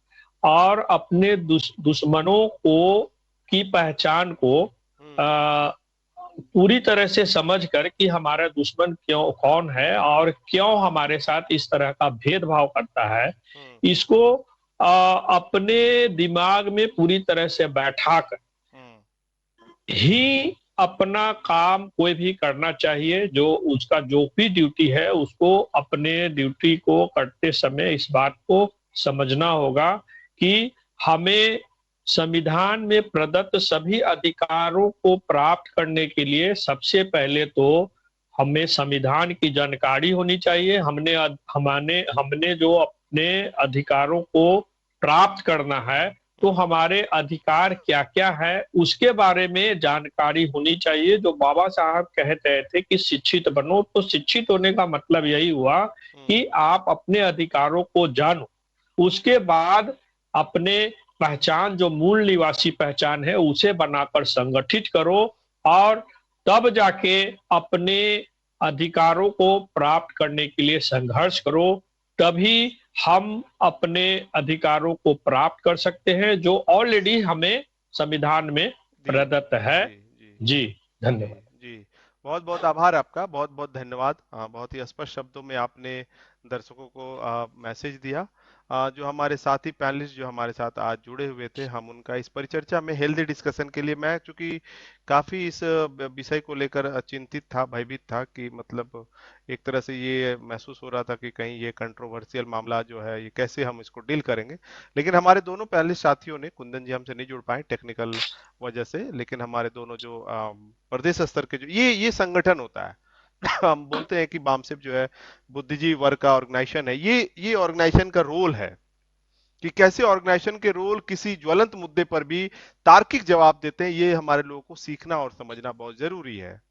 और अपने दुश्मनों को की पहचान को पूरी तरह से समझकर कि हमारा दुश्मन कौन है और क्यों हमारे साथ इस तरह का भेदभाव करता है, इसको अपने दिमाग में पूरी तरह से बैठाकर ही अपना काम कोई भी करना चाहिए। जो उसका जो भी ड्यूटी है उसको अपने ड्यूटी को करते समय इस बात को समझना होगा कि हमें संविधान में प्रदत्त सभी अधिकारों को प्राप्त करने के लिए सबसे पहले तो हमें संविधान की जानकारी होनी चाहिए। हमने जो अपने अधिकारों को प्राप्त करना है तो हमारे अधिकार क्या क्या है उसके बारे में जानकारी होनी चाहिए। जो बाबा साहब कह रहे थे कि शिक्षित बनो, तो शिक्षित होने का मतलब यही हुआ कि आप अपने अधिकारों को जानो, उसके बाद अपने पहचान जो मूल निवासी पहचान है उसे बनाकर संगठित करो और तब जाके अपने अधिकारों को प्राप्त करने के लिए संघर्ष करो। तभी हम अपने अधिकारों को प्राप्त कर सकते हैं जो ऑलरेडी हमें संविधान में प्रदत्त है। जी धन्यवाद। जी बहुत बहुत आभार आपका, बहुत बहुत धन्यवाद। बहुत ही स्पष्ट शब्दों में आपने दर्शकों को मैसेज दिया। जो हमारे साथी पैनलिस्ट जो हमारे साथ आज जुड़े हुए थे, हम उनका इस परिचर्चा में हेल्दी डिस्कशन के लिए, मैं चूंकि काफी इस विषय को लेकर चिंतित था, भयभीत था कि मतलब एक तरह से ये महसूस हो रहा था कि कहीं ये कंट्रोवर्शियल मामला जो है ये कैसे हम इसको डील करेंगे। लेकिन हमारे दोनों पैनलिस्ट साथियों ने, कुंदन जी हमसे नहीं जुड़ पाए टेक्निकल वजह से, लेकिन हमारे दोनों जो प्रदेश स्तर के जो ये संगठन होता है हम बोलते हैं कि बामसेफ जो है बुद्धिजीवी वर्ग का ऑर्गेनाइजेशन है। ये ऑर्गेनाइजेशन का रोल है कि कैसे ऑर्गेनाइजेशन के रोल किसी ज्वलंत मुद्दे पर भी तार्किक जवाब देते हैं। ये हमारे लोगों को सीखना और समझना बहुत जरूरी है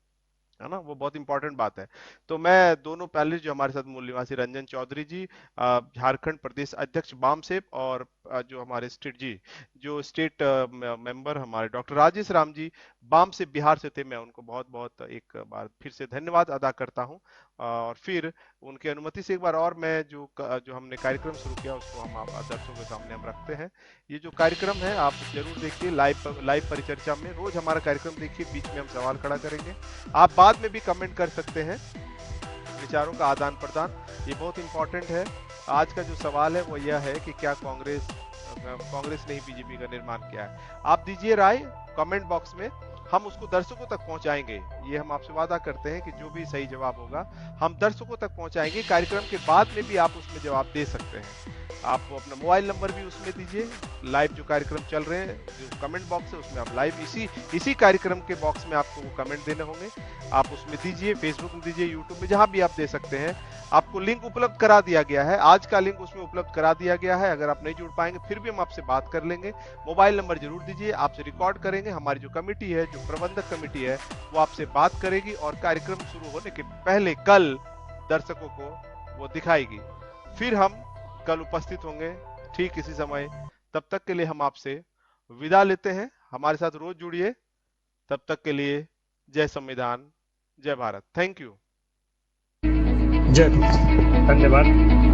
ना, वो बहुत इंपॉर्टेंट बात है। तो मैं दोनों पैनलिस्ट जो हमारे साथ मूल निवासी रंजन चौधरी जी, झारखंड प्रदेश अध्यक्ष बामसेफ, और जो हमारे स्टेट मेंबर हमारे डॉक्टर राजेश राम जी बामसेफ बिहार से थे, मैं उनको बहुत बहुत एक बार फिर से धन्यवाद अदा करता हूं। और फिर उनकी अनुमति से एक बार और मैं जो हमने कार्यक्रम शुरू किया उसको हम आप दर्शकों के सामने हम रखते हैं। ये जो कार्यक्रम है आप जरूर देखिए, लाइव परिचर्चा में रोज हमारा कार्यक्रम देखिए, बीच में हम सवाल खड़ा करेंगे, आप बाद में भी कमेंट कर सकते हैं। विचारों का आदान प्रदान ये बहुत इंपॉर्टेंट है। आज का जो सवाल है वो यह है कि क्या कांग्रेस ने ही बीजेपी का निर्माण किया है। आप दीजिए राय कमेंट बॉक्स में, हम उसको दर्शकों तक पहुंचाएंगे। ये हम आपसे वादा करते हैं कि जो भी सही जवाब होगा हम दर्शकों तक पहुंचाएंगे। कार्यक्रम के बाद में भी आप उसमें जवाब दे सकते हैं। आप अपना मोबाइल नंबर भी उसमें दीजिए। लाइव जो कार्यक्रम चल रहे हैं, जो कमेंट बॉक्स है उसमें आप लाइव इसी कार्यक्रम के बॉक्स में आपको वो कमेंट देने होंगे, आप उसमें दीजिए, फेसबुक में दीजिए, यूट्यूब में, जहां भी आप दे सकते हैं। आपको लिंक उपलब्ध करा दिया गया है, आज का लिंक उसमें उपलब्ध करा दिया गया है। अगर आप नहीं जुड़ पाएंगे फिर भी हम आपसे बात कर लेंगे। मोबाइल नंबर जरूर दीजिए, आपसे रिकॉर्ड करेंगे। हमारी जो कमेटी है, जो प्रबंधक कमेटी है, वो आपसे बात करेगी और कार्यक्रम शुरू होने के पहले कल दर्शकों को वो दिखाएगी। फिर हम कल उपस्थित होंगे ठीक इसी समय। तब तक के लिए हम आपसे विदा लेते हैं। हमारे साथ रोज जुड़िए। तब तक के लिए जय संविधान, जय भारत। Thank you. जय, धन्यवाद।